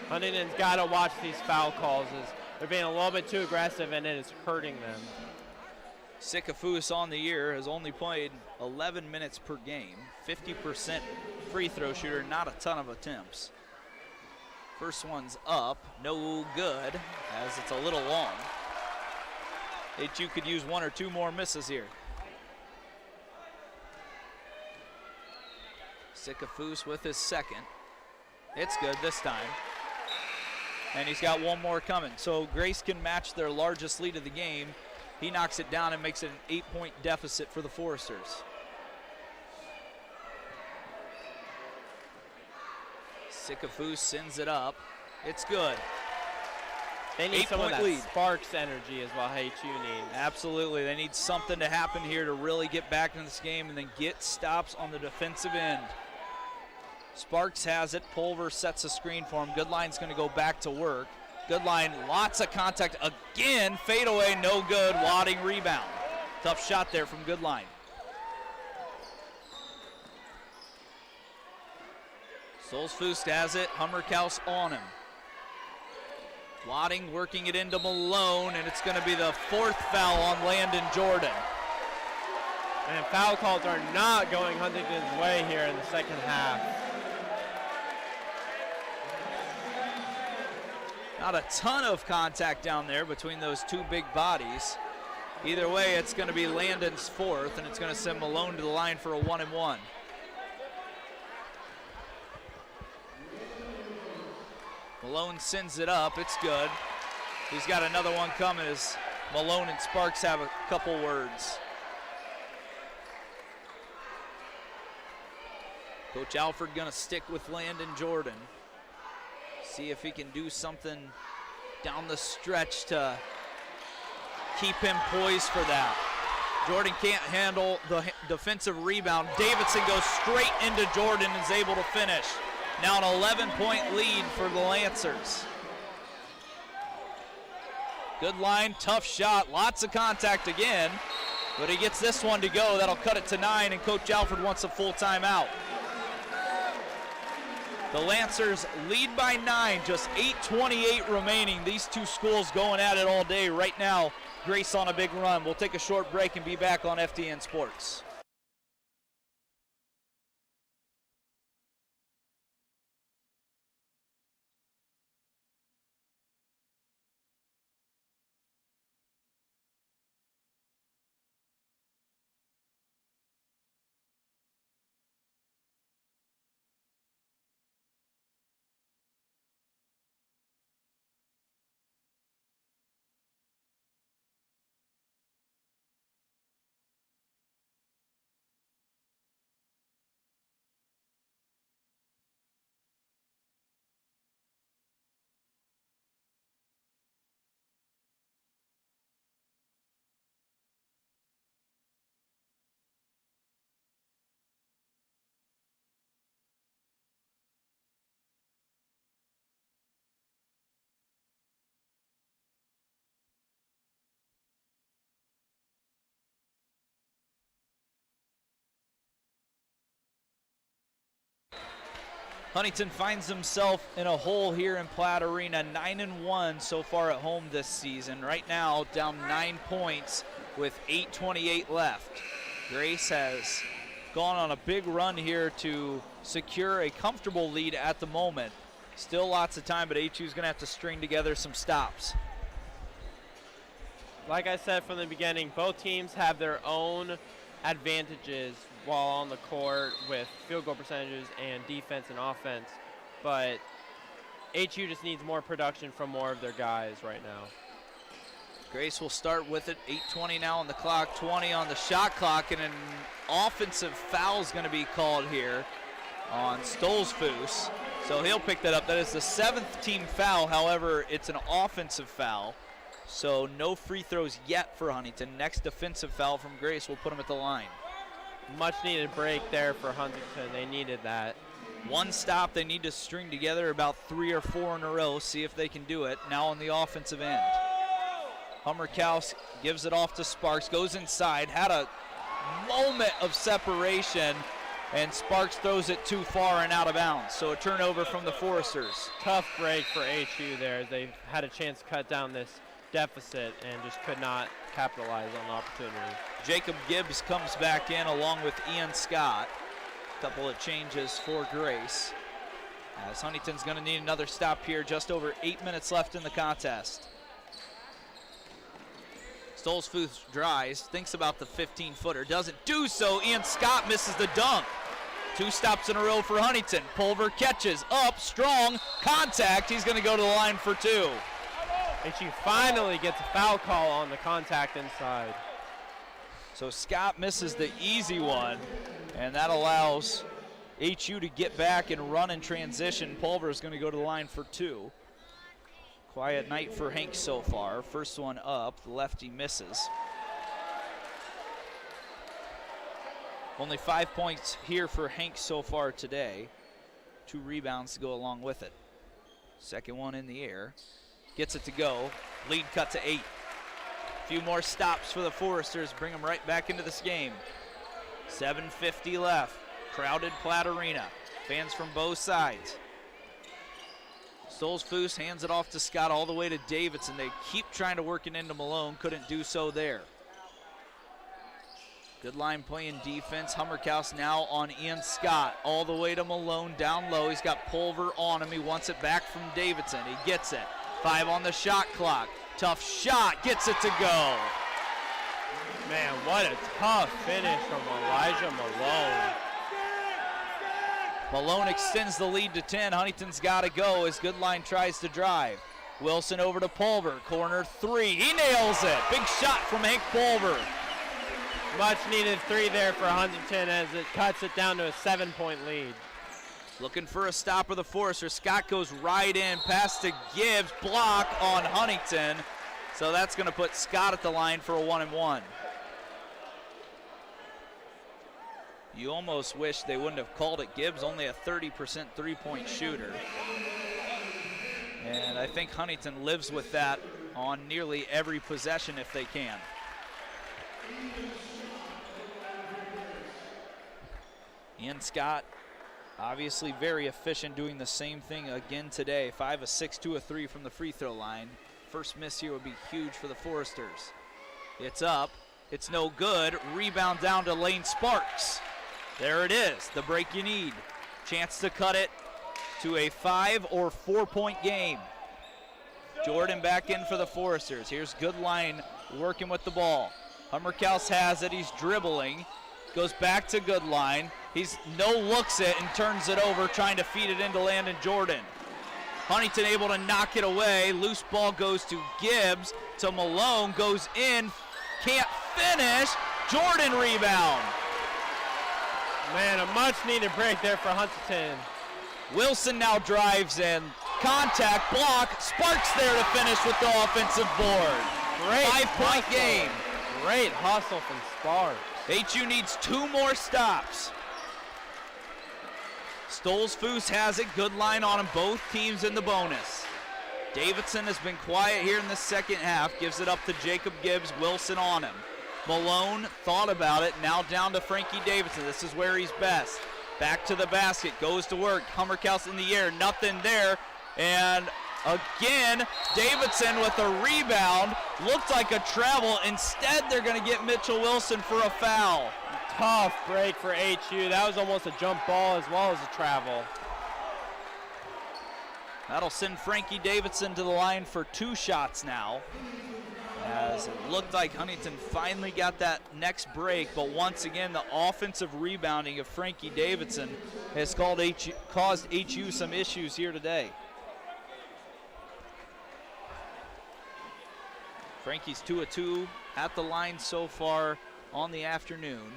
Huntington's got to watch these foul calls, as they're being a little bit too aggressive, and it is hurting them. Sikafus on the year has only played 11 minutes per game, 50% free throw shooter, not a ton of attempts. First one's up, no good, as it's a little long. HU could use 1 or 2 more misses here. Sikafus with his second. It's good this time. And he's got 1 more coming. So Grace can match their largest lead of the game. He knocks it down and makes it an 8-point deficit for the Foresters. Sikafus sends it up. It's good. They need some of that lead. Sparks energy is what HU needs. Absolutely. They need something to happen here to really get back in this game and then get stops on the defensive end. Sparks has it. Pulver sets a screen for him. Goodline's going to go back to work. Goodline, lots of contact again. Fade away, no good. Wadding rebound. Tough shot there from Goodline. Stolzfus has it. Hummerkaus on him. Wadding working it into Malone, and it's going to be the 4th foul on Landon Jordan. And foul calls are not going Huntington's way here in the second half. Not a ton of contact down there between those 2 big bodies. Either way, it's going to be Landon's fourth, and it's going to send Malone to the line for a 1-and-1. Malone sends it up. It's good. He's got another one coming as Malone and Sparks have a couple words. Coach Alford going to stick with Landon Jordan. See if he can do something down the stretch to keep him poised for that. Jordan can't handle the defensive rebound. Davidson goes straight into Jordan and is able to finish. Now an 11-point lead for the Lancers. Good line, tough shot, lots of contact again, but he gets this one to go. That'll cut it to 9, and Coach Alford wants a full timeout. The Lancers lead by 9, just 8:28 remaining. These two schools going at it all day. Right now, Grace on a big run. We'll take a short break and be back on FDN Sports. Huntington finds himself in a hole here in Platt Arena, 9-1 so far at home this season. Right now, down 9 points with 8:28 left. Grace has gone on a big run here to secure a comfortable lead at the moment. Still lots of time, but HU's gonna have to string together some stops. Like I said from the beginning, both teams have their own advantages while on the court with field goal percentages and defense and offense, but HU just needs more production from more of their guys right now. Grace will start with it. 8:20 now on the clock, 20 on the shot clock, and an offensive foul is going to be called here on Stolzfus. So he'll pick that up. That is the 7th team foul. However, it's an offensive foul. So no free throws yet for Huntington. Next defensive foul from Grace will put him at the line. Much needed break there for Huntington. They needed that. One stop. They need to string together about 3 or 4 in a row, see if they can do it. Now on the offensive end. Hummerkaus gives it off to Sparks, goes inside, had a moment of separation, and Sparks throws it too far and out of bounds. So a turnover from the Foresters. Tough break for HU there. They had a chance to cut down this deficit and just could not capitalize on the opportunity. Jacob Gibbs comes back in along with Ian Scott. A couple of changes for Grace, as Huntington's going to need another stop here. Just over 8 minutes left in the contest. Stolzfus dries, thinks about the 15-footer, doesn't do so. Ian Scott misses the dunk. 2 stops in a row for Huntington. Pulver catches up, strong contact. He's going to go to the line for 2. HU finally gets a foul call on the contact inside. So Scott misses the easy one, and that allows HU to get back and run in transition. Pulver is going to go to the line for 2. Quiet night for Hank so far. First one up, the lefty misses. Only 5 points here for Hank so far today. 2 rebounds to go along with it. Second one in the air. Gets it to go. Lead cut to 8. A few more stops for the Foresters. Bring them right back into this game. 7:50 left. Crowded Platt Arena. Fans from both sides. Stolzfus hands it off to Scott all the way to Davidson. They keep trying to work it into Malone. Couldn't do so there. Good line playing defense. Hummerkaus now on Ian Scott. All the way to Malone down low. He's got Pulver on him. He wants it back from Davidson. He gets it. 5 on the shot clock. Tough shot. Gets it to go. Man, what a tough finish from Elijah Malone. Malone extends the lead to 10. Huntington's got to go as Goodline tries to drive. Wilson over to Pulver, corner three. He nails it. Big shot from Hank Pulver. Much needed three there for Huntington as it cuts it down to a 7-point lead. Looking for a stop of the Foresters. Scott goes right in, pass to Gibbs, block on Huntington. So that's going to put Scott at the line for a 1-and-1. You almost wish they wouldn't have called it. Gibbs only a 30% three-point shooter. And I think Huntington lives with that on nearly every possession if they can. Ian Scott, obviously very efficient, doing the same thing again today. 5 of 6, 2 of 3 from the free throw line. First miss here would be huge for the Foresters. It's up, it's no good. Rebound down to Lane Sparks. There it is, the break you need. Chance to cut it to a 5 or 4 point game. Jordan back in for the Foresters. Here's Goodline working with the ball. Hummerkaus has it, he's dribbling. Goes back to Goodline. He's no-looks it and turns it over, trying to feed it into Landon Jordan. Huntington able to knock it away. Loose ball goes to Gibbs, to Malone, goes in, can't finish. Jordan rebound. Man, a much-needed break there for Huntington. Wilson now drives in. Contact, block. Sparks there to finish with the offensive board. Great 5-point game. Great hustle from Sparks. HU needs 2 more stops. Stolzfus has it, good line on him, both teams in the bonus. Davidson has been quiet here in the second half, gives it up to Jacob Gibbs, Wilson on him. Malone thought about it, now down to Frankie Davidson. This is where he's best. Back to the basket, goes to work. Hummerkaus in the air, nothing there. And again, Davidson with a rebound. Looked like a travel. Instead, they're going to get Mitchell Wilson for a foul. Tough break for HU. That was almost a jump ball as well as a travel. That'll send Frankie Davidson to the line for 2 shots now. As it looked like Huntington finally got that next break, but once again, the offensive rebounding of Frankie Davidson has caused HU some issues here today. Frankie's 2 of 2 at the line so far on the afternoon.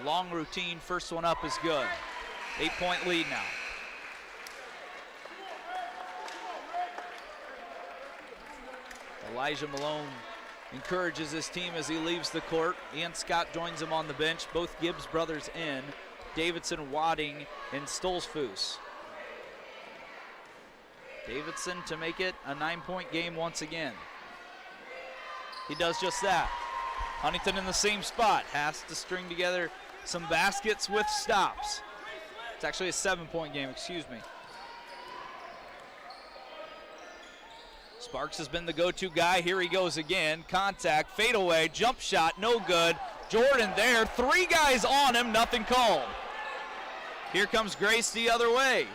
Long routine, first one up is good. 8-point lead now. Elijah Malone encourages his team as he leaves the court. Ian Scott joins him on the bench. Both Gibbs brothers in. Davidson, Wadding, and Stolzfus. Davidson to make it a 9-point game once again. He does just that. Huntington in the same spot. Has to string together some baskets with stops. It's actually a 7-point game, excuse me. Sparks has been the go-to guy. Here he goes again. Contact, fadeaway, jump shot, no good. Jordan there, 3 guys on him, nothing called. Here comes Grace the other way.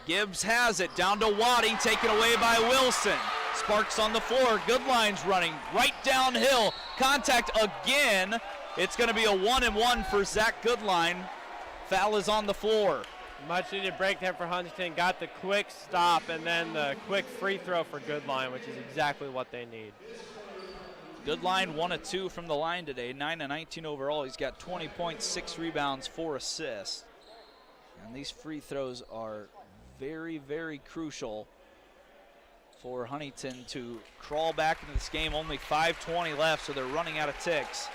Gibbs has it, down to Wadding, taken away by Wilson. Sparks on the floor, Goodline's running right downhill. Contact again. It's going to be a 1-and-1 for Zach Goodline. Foul is on the floor. Much needed break there for Huntington. Got the quick stop and then the quick free throw for Goodline, which is exactly what they need. Goodline 1 of 2 from the line today, 9 of 19 overall. He's got 20 points, 6 rebounds, 4 assists. And these free throws are very, very crucial for Huntington to crawl back into this game. Only 5:20 left, so they're running out of ticks.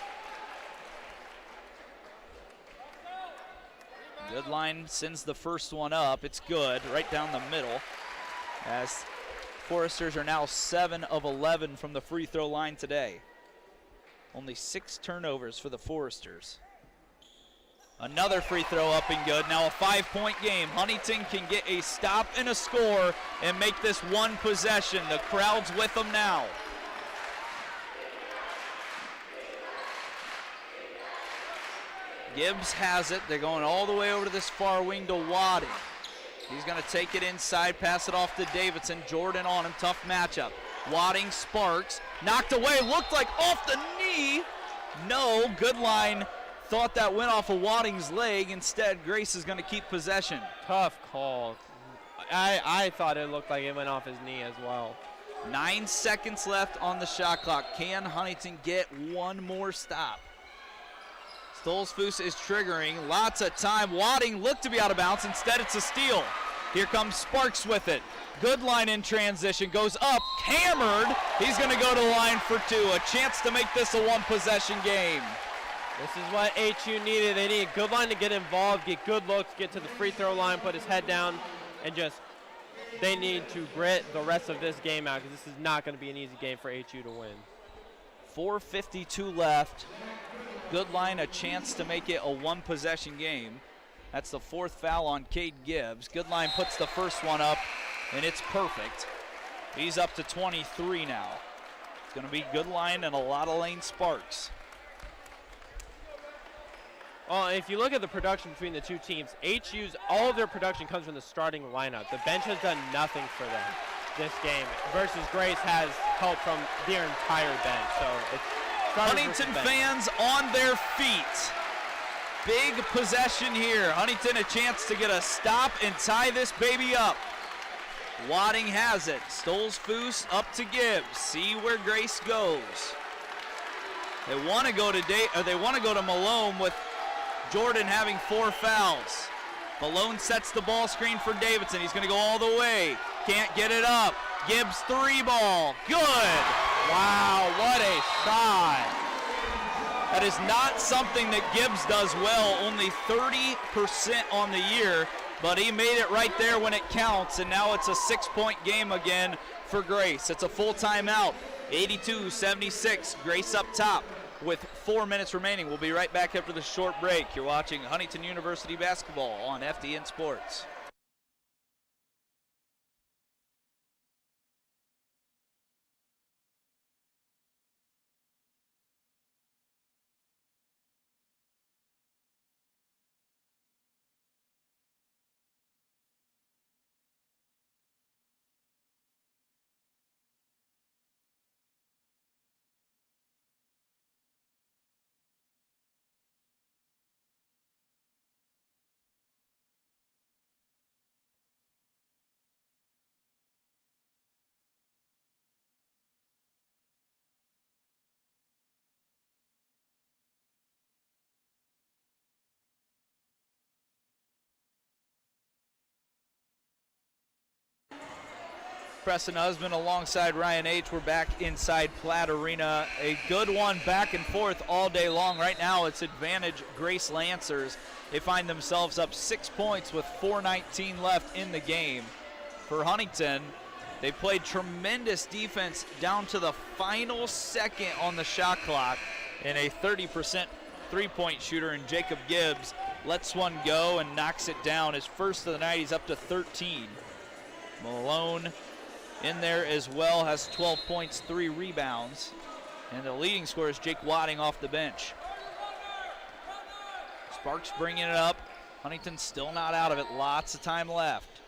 Goodline sends the first one up. It's good, right down the middle. As Foresters are now 7 of 11 from the free throw line today. Only 6 turnovers for the Foresters. Another free throw up and good. Now a 5-point game. Huntington can get a stop and a score and make this one possession. The crowd's with them now. Gibbs has it. They're going all the way over to this far wing to Wadding. He's going to take it inside, pass it off to Davidson. Jordan on him, tough matchup. Wadding, Sparks, knocked away, looked like off the knee. No, Goodline thought that went off of Wadding's leg. Instead, Grace is going to keep possession. Tough call. I thought it looked like it went off his knee as well. 9 seconds left on the shot clock. Can Huntington get one more stop? Stolzfus is triggering. Lots of time. Wadding looked to be out of bounds. Instead, it's a steal. Here comes Sparks with it. Goodline in transition. Goes up. Hammered. He's going to go to the line for two. A chance to make this a one-possession game. This is what HU needed. They needed Goodline to get involved, get good looks, get to the free throw line, put his head down, and just they need to grit the rest of this game out because this is not going to be an easy game for HU to win. 4:52 left. Goodline a chance to make it a one-possession game. That's the fourth foul on Cade Gibbs. Goodline puts the first one up, and it's perfect. He's up to 23 now. It's going to be Goodline and a lot of Lane Sparks. Well, if you look at the production between the two teams, HU's, all of their production comes from the starting lineup. The bench has done nothing for them this game, versus Grace has help from their entire bench. So it's Huntington fans on their feet. Big possession here. Huntington a chance to get a stop and tie this baby up. Wadding has it. Stolzfus up to Gibbs. See where Grace goes. They want to go to Malone with Jordan having 4 fouls. Malone sets the ball screen for Davidson. He's going to go all the way. Can't get it up. Gibbs 3-ball. Good. Wow, what a shot. That is not something that Gibbs does well. Only 30% on the year, but he made it right there when it counts, and now it's a 6-point game again for Grace. It's a full timeout. 82-76. Grace up top with 4 minutes remaining. We'll be right back after the short break. You're watching Huntington University basketball on FDN Sports. Preston Husband alongside Ryan H. We're back inside Platt Arena. A good one back and forth all day long. Right now it's advantage Grace Lancers. They find themselves up 6 points with 4:19 left in the game. For Huntington, they played tremendous defense down to the final second on the shot clock, and a 30% three-point shooter in Jacob Gibbs lets one go and knocks it down. His first of the night. He's up to 13. Malone in there as well, has 12 points, 3 rebounds. And the leading scorer is Jake Wadding off the bench. Sparks bringing it up. Huntington still not out of it. Lots of time left.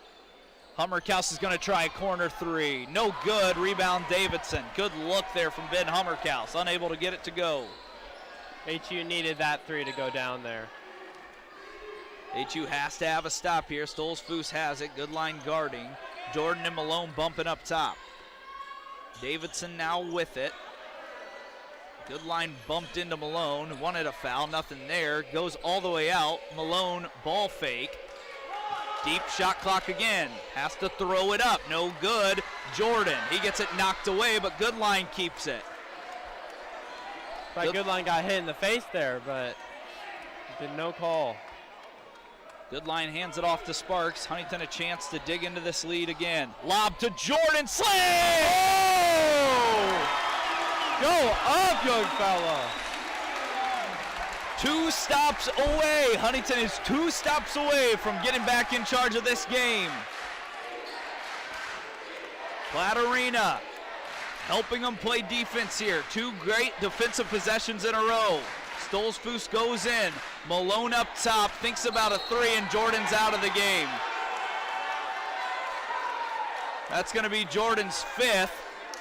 Hummerkaus is going to try a corner 3. No good. Rebound Davidson. Good look there from Ben Hummerkaus. Unable to get it to go. HU needed that 3 to go down there. HU has to have a stop here. Stolzfus has it. Good line guarding. Jordan and Malone bumping up top. Davidson now with it. Good line bumped into Malone. Wanted a foul, nothing there. Goes all the way out. Malone ball fake. Deep shot clock again. Has to throw it up. No good. Jordan, he gets it knocked away, but Goodline keeps it. Goodline got hit in the face there, but did no call. Goodline hands it off to Sparks. Huntington a chance to dig into this lead again. Lob to Jordan. Slam! Oh! Go up, young fella. 2 stops away. Huntington is 2 stops away from getting back in charge of this game. Platt Arena helping them play defense here. 2 great defensive possessions in a row. Stolzfus goes in. Malone up top, thinks about a 3, and Jordan's out of the game. That's going to be Jordan's 5th.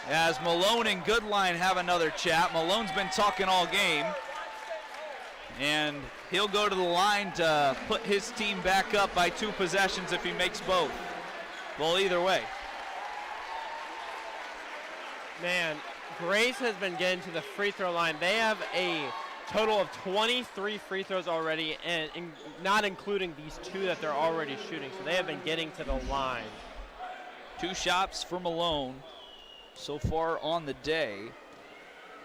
As Malone and Goodline have another chat. Malone's been talking all game, and he'll go to the line to put his team back up by 2 possessions if he makes both. Well, either way. Man, Grace has been getting to the free throw line. They have a total of 23 free throws already, and not including these 2 that they're already shooting. So they have been getting to the line. 2 shots for Malone so far on the day.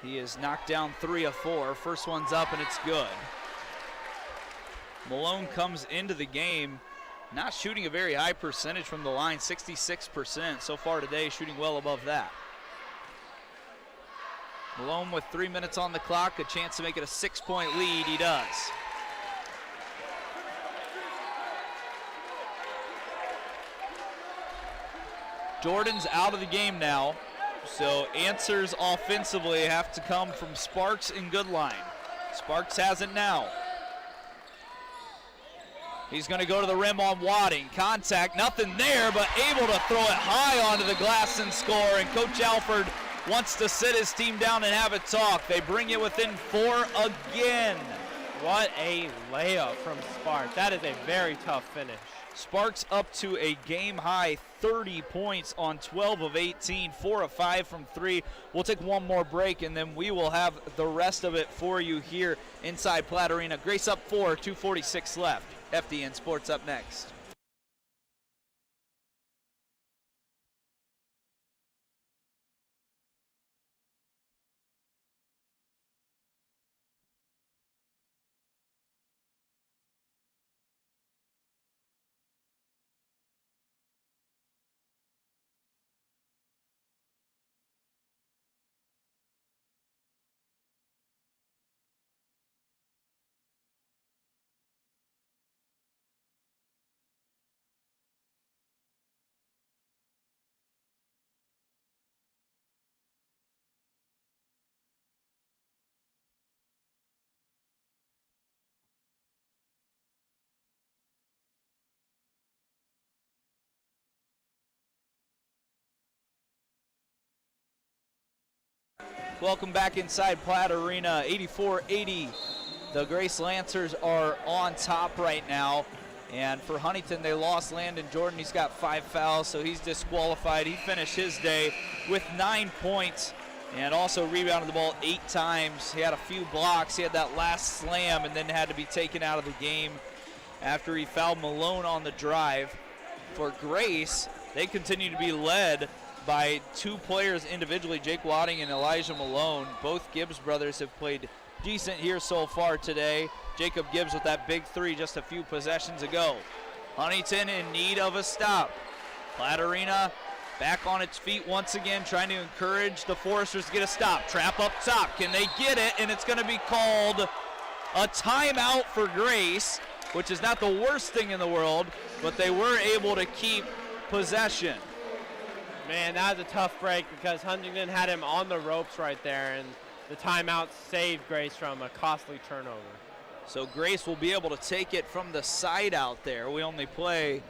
He has knocked down 3 of 4. First one's up and it's good. Malone comes into the game not shooting a very high percentage from the line, 66% so far today, shooting well above that. Malone with 3 minutes on the clock, a chance to make it a 6-point lead. He does. Jordan's out of the game now, so answers offensively have to come from Sparks and Goodline. Sparks has it now. He's going to go to the rim on Wadding. Contact, nothing there, but able to throw it high onto the glass and score. And Coach Alford wants to sit his team down and have a talk. They bring it within 4 again. What a layup from Sparks. That is a very tough finish. Sparks up to a game-high 30 points on 12 of 18, 4 of 5 from 3. We'll take one more break, and then we will have the rest of it for you here inside Platt Arena. Grace up 4, 2:46 left. FDN Sports up next. Welcome back inside Platt Arena, 84-80. The Grace Lancers are on top right now. And for Huntington, they lost Landon Jordan. He's got 5 fouls, so he's disqualified. He finished his day with 9 points and also rebounded the ball 8 times. He had a few blocks. He had that last slam and then had to be taken out of the game after he fouled Malone on the drive. For Grace, they continue to be led by 2 players individually, Jake Wadding and Elijah Malone. Both Gibbs brothers have played decent here so far today. Jacob Gibbs with that big 3 just a few possessions ago. Huntington in need of a stop. Platt Arena back on its feet once again, trying to encourage the Foresters to get a stop. Trap up top, can they get it? And it's going to be called a timeout for Grace, which is not the worst thing in the world, but they were able to keep possession. Man, that was a tough break because Huntington had him on the ropes right there, and the timeout saved Grace from a costly turnover. So Grace will be able to take it from the side out there. We only play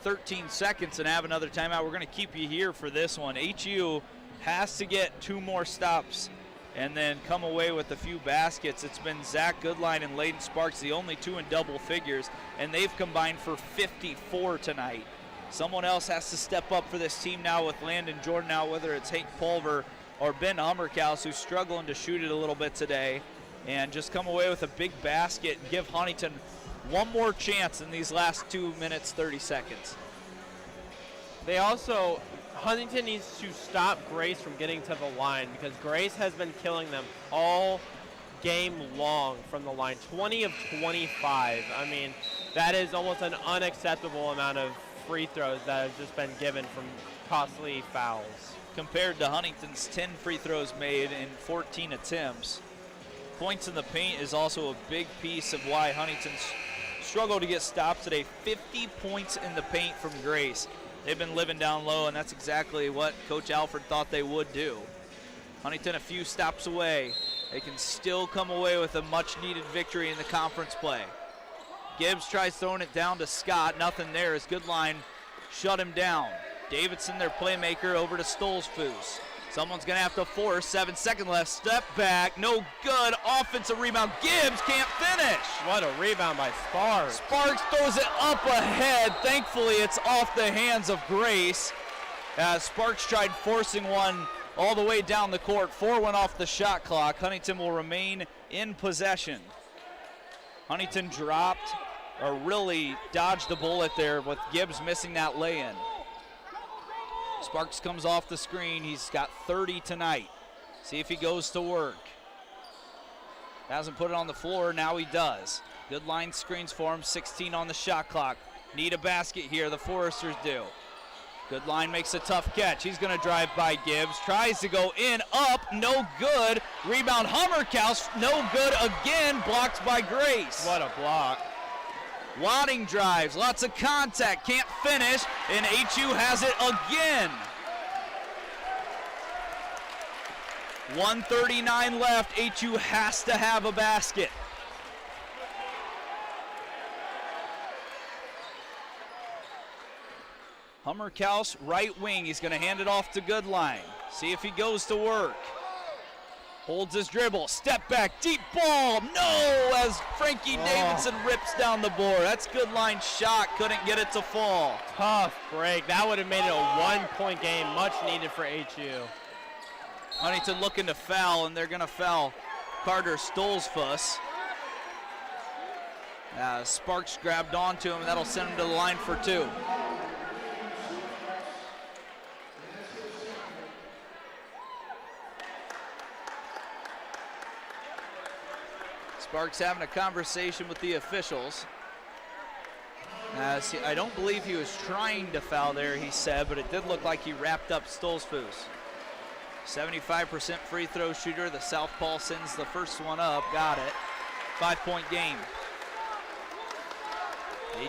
13 seconds and have another timeout. We're going to keep you here for this one. HU has to get 2 more stops and then come away with a few baskets. It's been Zach Goodline and Layden Sparks, the only 2 in double figures, and they've combined for 54 tonight. Someone else has to step up for this team now with Landon Jordan out, whether it's Hank Pulver or Ben Hummerkaus, who's struggling to shoot it a little bit today, and just come away with a big basket and give Huntington one more chance in these last 2 minutes, 30 seconds. They also, Huntington needs to stop Grace from getting to the line because Grace has been killing them all game long from the line. 20 of 25. I mean, that is almost an unacceptable amount of free throws that have just been given from costly fouls. Compared to Huntington's 10 free throws made in 14 attempts. Points in the paint is also a big piece of why Huntington's struggle to get stops today. 50 points in the paint from Grace. They've been living down low, and that's exactly what Coach Alford thought they would do. Huntington a few stops away. They can still come away with a much-needed victory in the conference play. Gibbs tries throwing it down to Scott. Nothing there as Goodline shut him down. Davidson, their playmaker, over to Stolzfus. Someone's going to have to force. 7 seconds left. Step back. No good. Offensive rebound. Gibbs can't finish. What a rebound by Sparks. Sparks throws it up ahead. Thankfully, it's off the hands of Grace. Sparks tried forcing one all the way down the court. 4 went off the shot clock. Huntington will remain in possession. Huntington dropped, or really dodged a bullet there with Gibbs missing that lay-in. Sparks comes off the screen. He's got 30 tonight. See if he goes to work. Hasn't put it on the floor. Now he does. Good line screens for him. 16 on the shot clock. Need a basket here. The Foresters do. Good line makes a tough catch. He's going to drive by Gibbs. Tries to go in. Up. No good. Rebound Hummerkaus. No good again. Blocked by Grace. What a block. Wadding drives, lots of contact, can't finish, and HU has it again. 1:39 left, HU has to have a basket. Hummerkaus, right wing, he's gonna hand it off to Goodline. See if he goes to work. Holds his dribble, step back, deep ball, no, as Frankie Davidson rips down the board. That's Goodline shot, couldn't get it to fall. Tough break, that would have made it a 1-point game, much needed for HU. Huntington looking to foul, and they're gonna foul Carter Stolzfuss. Sparks grabbed onto him, and that'll send him to the line for 2. Sparks having a conversation with the officials. I don't believe he was trying to foul there, he said, but it did look like he wrapped up Stolzfuss. 75% free throw shooter. The southpaw sends the first one up. Got it. 5-point game.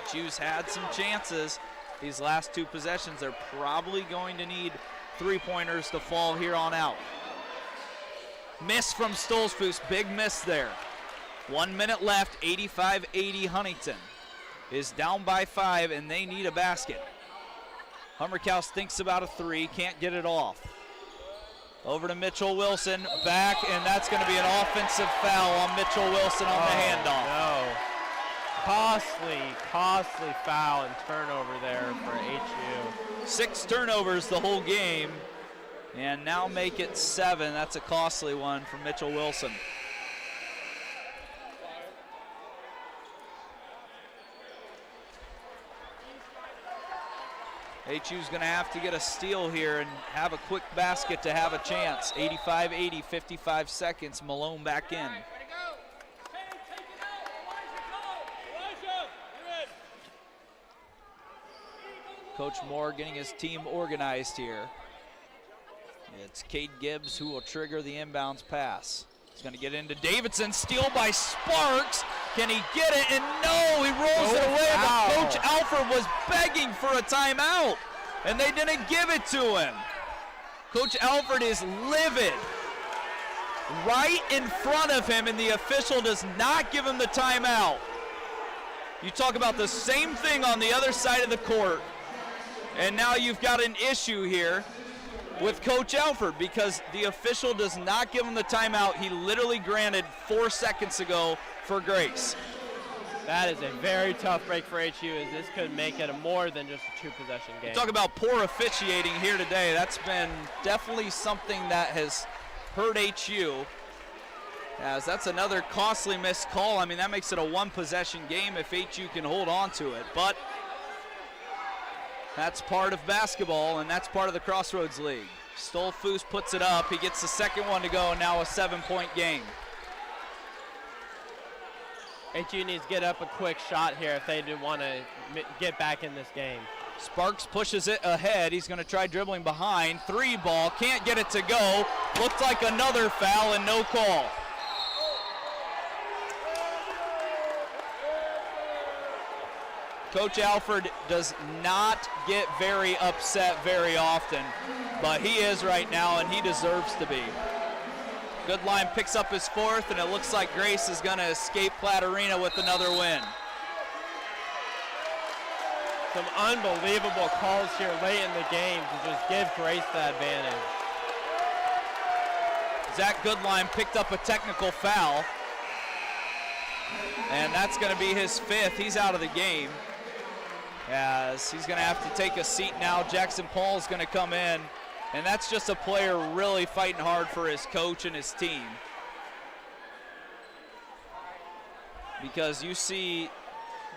HU's had some chances these last 2 possessions. They're probably going to need 3-pointers to fall here on out. Miss from Stolzfuss. Big miss there. 1 minute left, 85-80 Huntington is down by 5, and they need a basket. Hummerkaus thinks about a 3, can't get it off. Over to Mitchell Wilson, back, and that's going to be an offensive foul on Mitchell Wilson on the handoff. No. Costly foul and turnover there for HU. 6 turnovers the whole game, and now make it 7. That's a costly one for Mitchell Wilson. HU's going to have to get a steal here and have a quick basket to have a chance. 85-80, 55 seconds. Malone back in. Coach Moore getting his team organized here. It's Cade Gibbs who will trigger the inbounds pass. He's going to get into Davidson. Steal by Sparks. Can he get it? And no, he rolls it away. But Coach Alford was begging for a timeout, and they didn't give it to him. Coach Alford is livid right in front of him, and the official does not give him the timeout. You talk about the same thing on the other side of the court, and now you've got an issue here with Coach Alford because the official does not give him the timeout he literally granted 4 seconds ago for Grace. That is a very tough break for HU, as this could make it a more than just a 2-possession game. Talk about poor officiating here today. That's been definitely something that has hurt HU, as that's another costly missed call. I mean, that makes it a 1-possession game if HU can hold on to it, but that's part of basketball, and that's part of the Crossroads League. Stolzfuss puts it up. He gets the second one to go, and now a 7-point game. HU needs to get up a quick shot here if they do want to get back in this game. Sparks pushes it ahead. He's going to try dribbling behind. 3 ball, can't get it to go. Looked like another foul and no call. Coach Alford does not get very upset very often, but he is right now, and he deserves to be. Goodline picks up his 4th, and it looks like Grace is going to escape Platte Arena with another win. Some unbelievable calls here late in the game to just give Grace the advantage. Zach Goodline picked up a technical foul. And that's going to be his 5th. He's out of the game, as he's going to have to take a seat now. Jackson Paul's going to come in, and that's just a player really fighting hard for his coach and his team. Because you see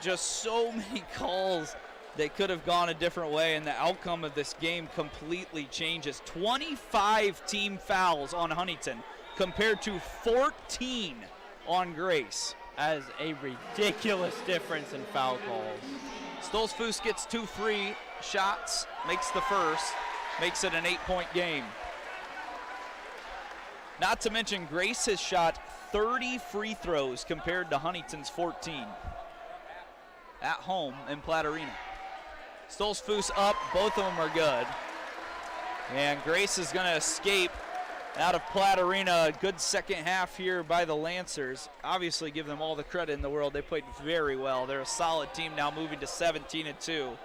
just so many calls that could have gone a different way, and the outcome of this game completely changes. 25 team fouls on Huntington compared to 14 on Grace. As a ridiculous difference in foul calls. Stolzfus gets 2 free shots, makes the first, makes it an 8-point game. Not to mention Grace has shot 30 free throws compared to Huntington's 14 at home in Platte Arena. Stolzfus up, both of them are good. And Grace is gonna escape out of Platte Arena. A good second half here by the Lancers. Obviously give them all the credit in the world. They played very well. They're a solid team now, moving to 17-2.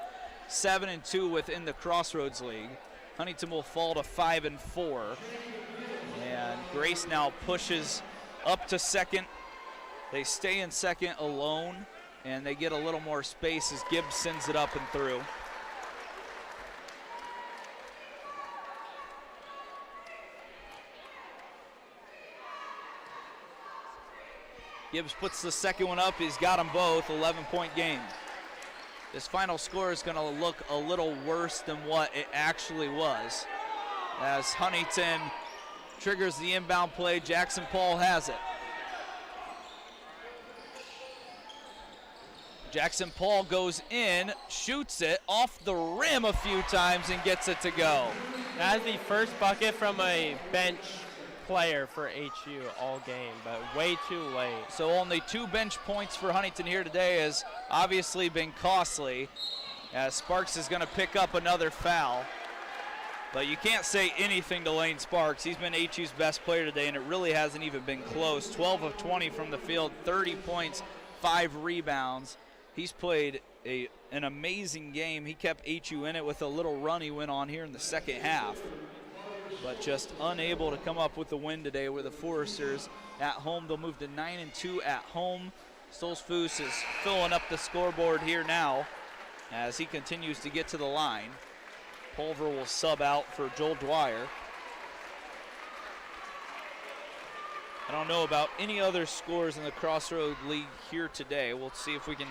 7-2 within the Crossroads League. Huntington will fall to 5-4. And Grace now pushes up to second. They stay in second alone, and they get a little more space as Gibbs sends it up and through. Gibbs puts the second one up. He's got them both. 11-point game. This final score is going to look a little worse than what it actually was, as Huntington triggers the inbound play. Jackson Paul has it. Jackson Paul goes in, shoots it off the rim a few times, and gets it to go. That's the first bucket from a bench player for HU all game, but way too late. So only 2 bench points for Huntington here today has obviously been costly, as Sparks is going to pick up another foul. But you can't say anything to Lane Sparks. He's been HU's best player today, and it really hasn't even been close. 12 of 20 from the field, 30 points, 5 rebounds. He's played an amazing game. He kept HU in it with a little run he went on here in the second half, but just unable to come up with the win today, where the Foresters at home, they'll move to 9-2 at home. Stolzfus is filling up the scoreboard here now as he continues to get to the line. Pulver will sub out for Joel Dwyer. I don't know about any other scores in the Crossroad League here today. We'll see if we can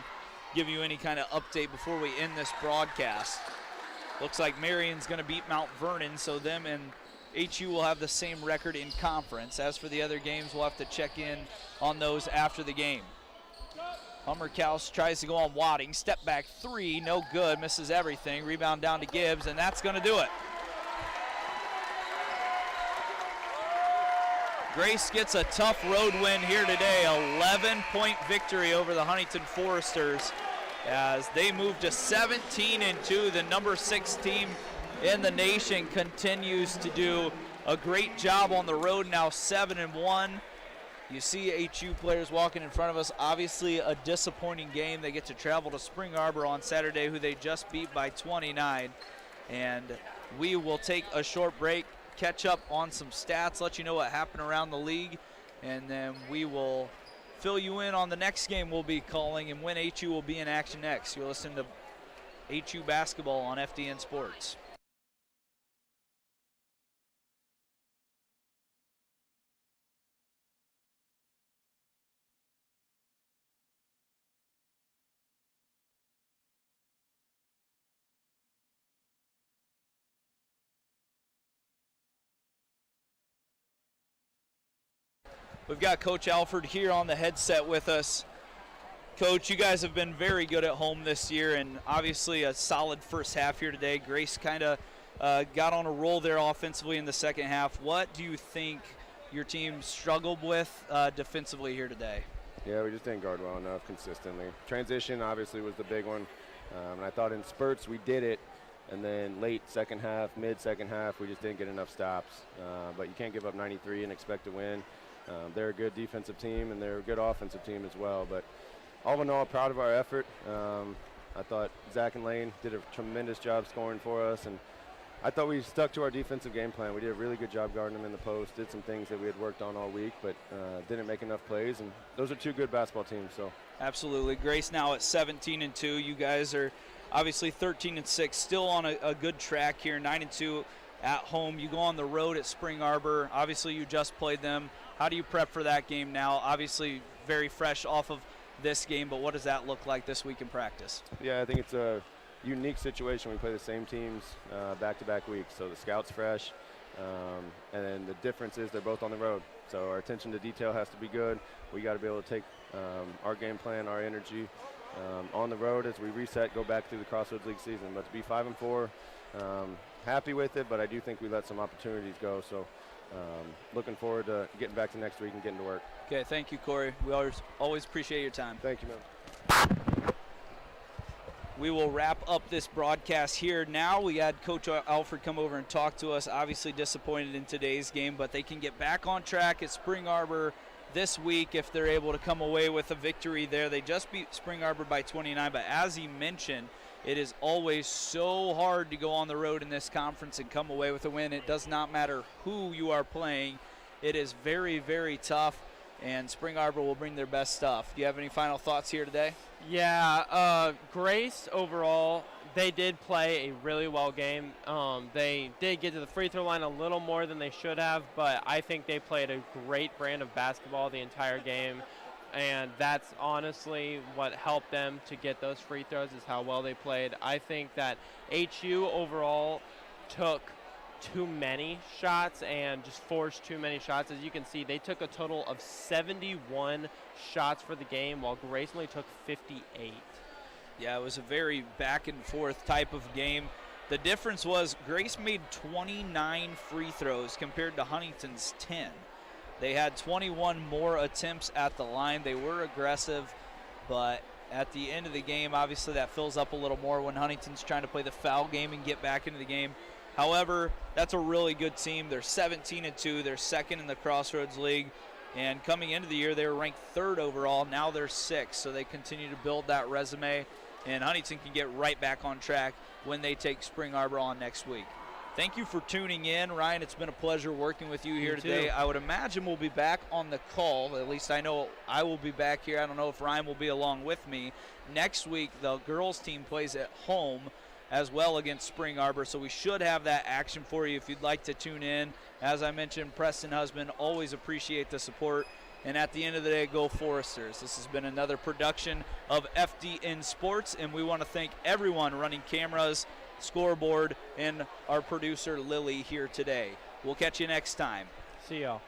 give you any kind of update before we end this broadcast. Looks like Marion's going to beat Mount Vernon, so them and HU will have the same record in conference. As for the other games, we'll have to check in on those after the game. Hummerkaus tries to go on Wadding. Step back 3, no good, misses everything. Rebound down to Gibbs, and that's going to do it. Grace gets a tough road win here today. 11-point victory over the Huntington Foresters as they move to 17-2. The number 6 team in the nation continues to do a great job on the road, now 7-1. You see HU players walking in front of us. Obviously a disappointing game. They get to travel to Spring Arbor on Saturday, who they just beat by 29. And we will take a short break, catch up on some stats, let you know what happened around the league, and then we will fill you in on the next game we'll be calling and when HU will be in action next. You'll listen to HU basketball on FDN Sports. We've got Coach Alford here on the headset with us. Coach, you guys have been very good at home this year, and obviously a solid first half here today. Grace kind of got on a roll there offensively in the second half. What do you think your team struggled with defensively here today? Yeah, we just didn't guard well enough consistently. Transition obviously was the big one, and I thought in spurts we did it, and then late second half, mid-second half, we just didn't get enough stops. But you can't give up 93 and expect to win. They're a good defensive team, and they're a good offensive team as well. But all in all, proud of our effort. I thought Zach and Lane did a tremendous job scoring for us, and I thought we stuck to our defensive game plan. We did a really good job guarding them in the post, did some things that we had worked on all week, but didn't make enough plays, and those are two good basketball teams. So Absolutely. Grace now at 17-2. You guys are obviously 13-6, still on a good track here, 9-2 at home. You go on the road at Spring Arbor. Obviously, you just played them. How do you prep for that game now? Obviously, very fresh off of this game, but what does that look like this week in practice? Yeah, I think it's a unique situation. We play the same teams back-to-back weeks, so the scout's fresh, and then the difference is they're both on the road. So our attention to detail has to be good. We got to be able to take our game plan, our energy on the road as we reset, go back through the Crossroads League season. But to be 5-4, happy with it, but I do think we let some opportunities go. So looking forward to getting back to next week and getting to work. Okay, thank you, Corey. We always appreciate your time. Thank you, man. We will wrap up this broadcast here. Now we had Coach Alfred come over and talk to us. Obviously disappointed in today's game, but they can get back on track at Spring Arbor this week if they're able to come away with a victory there. They just beat Spring Arbor by 29, but as he mentioned, it is always so hard to go on the road in this conference and come away with a win. It does not matter who you are playing. It is very, very tough, and Spring Arbor will bring their best stuff. Do you have any final thoughts here today? Yeah, Grace overall, they did play a really well game. They did get to the free throw line a little more than they should have, but I think they played a great brand of basketball the entire game, and that's honestly what helped them to get those free throws is how well they played. I think that HU overall took too many shots and just forced too many shots. As you can see, they took a total of 71 shots for the game, while Grace only took 58. Yeah, it was a very back and forth type of game. The difference was Grace made 29 free throws compared to Huntington's 10. They had 21 more attempts at the line. They were aggressive, but at the end of the game, obviously that fills up a little more when Huntington's trying to play the foul game and get back into the game. However, that's a really good team. They're 17-2. They're second in the Crossroads League. And coming into the year, they were ranked third overall. Now they're sixth, so they continue to build that resume. And Huntington can get right back on track when they take Spring Arbor on next week. Thank you for tuning in. Ryan, it's been a pleasure working with you here today. I would imagine we'll be back on the call. At least I know I will be back here. I don't know if Ryan will be along with me. Next week, the girls team plays at home as well against Spring Arbor, so we should have that action for you if you'd like to tune in. As I mentioned, Preston Husband, always appreciate the support. And at the end of the day, go Foresters. This has been another production of FDN Sports, and we want to thank everyone running cameras, scoreboard, and our producer Lily here today. We'll catch you next time. See y'all.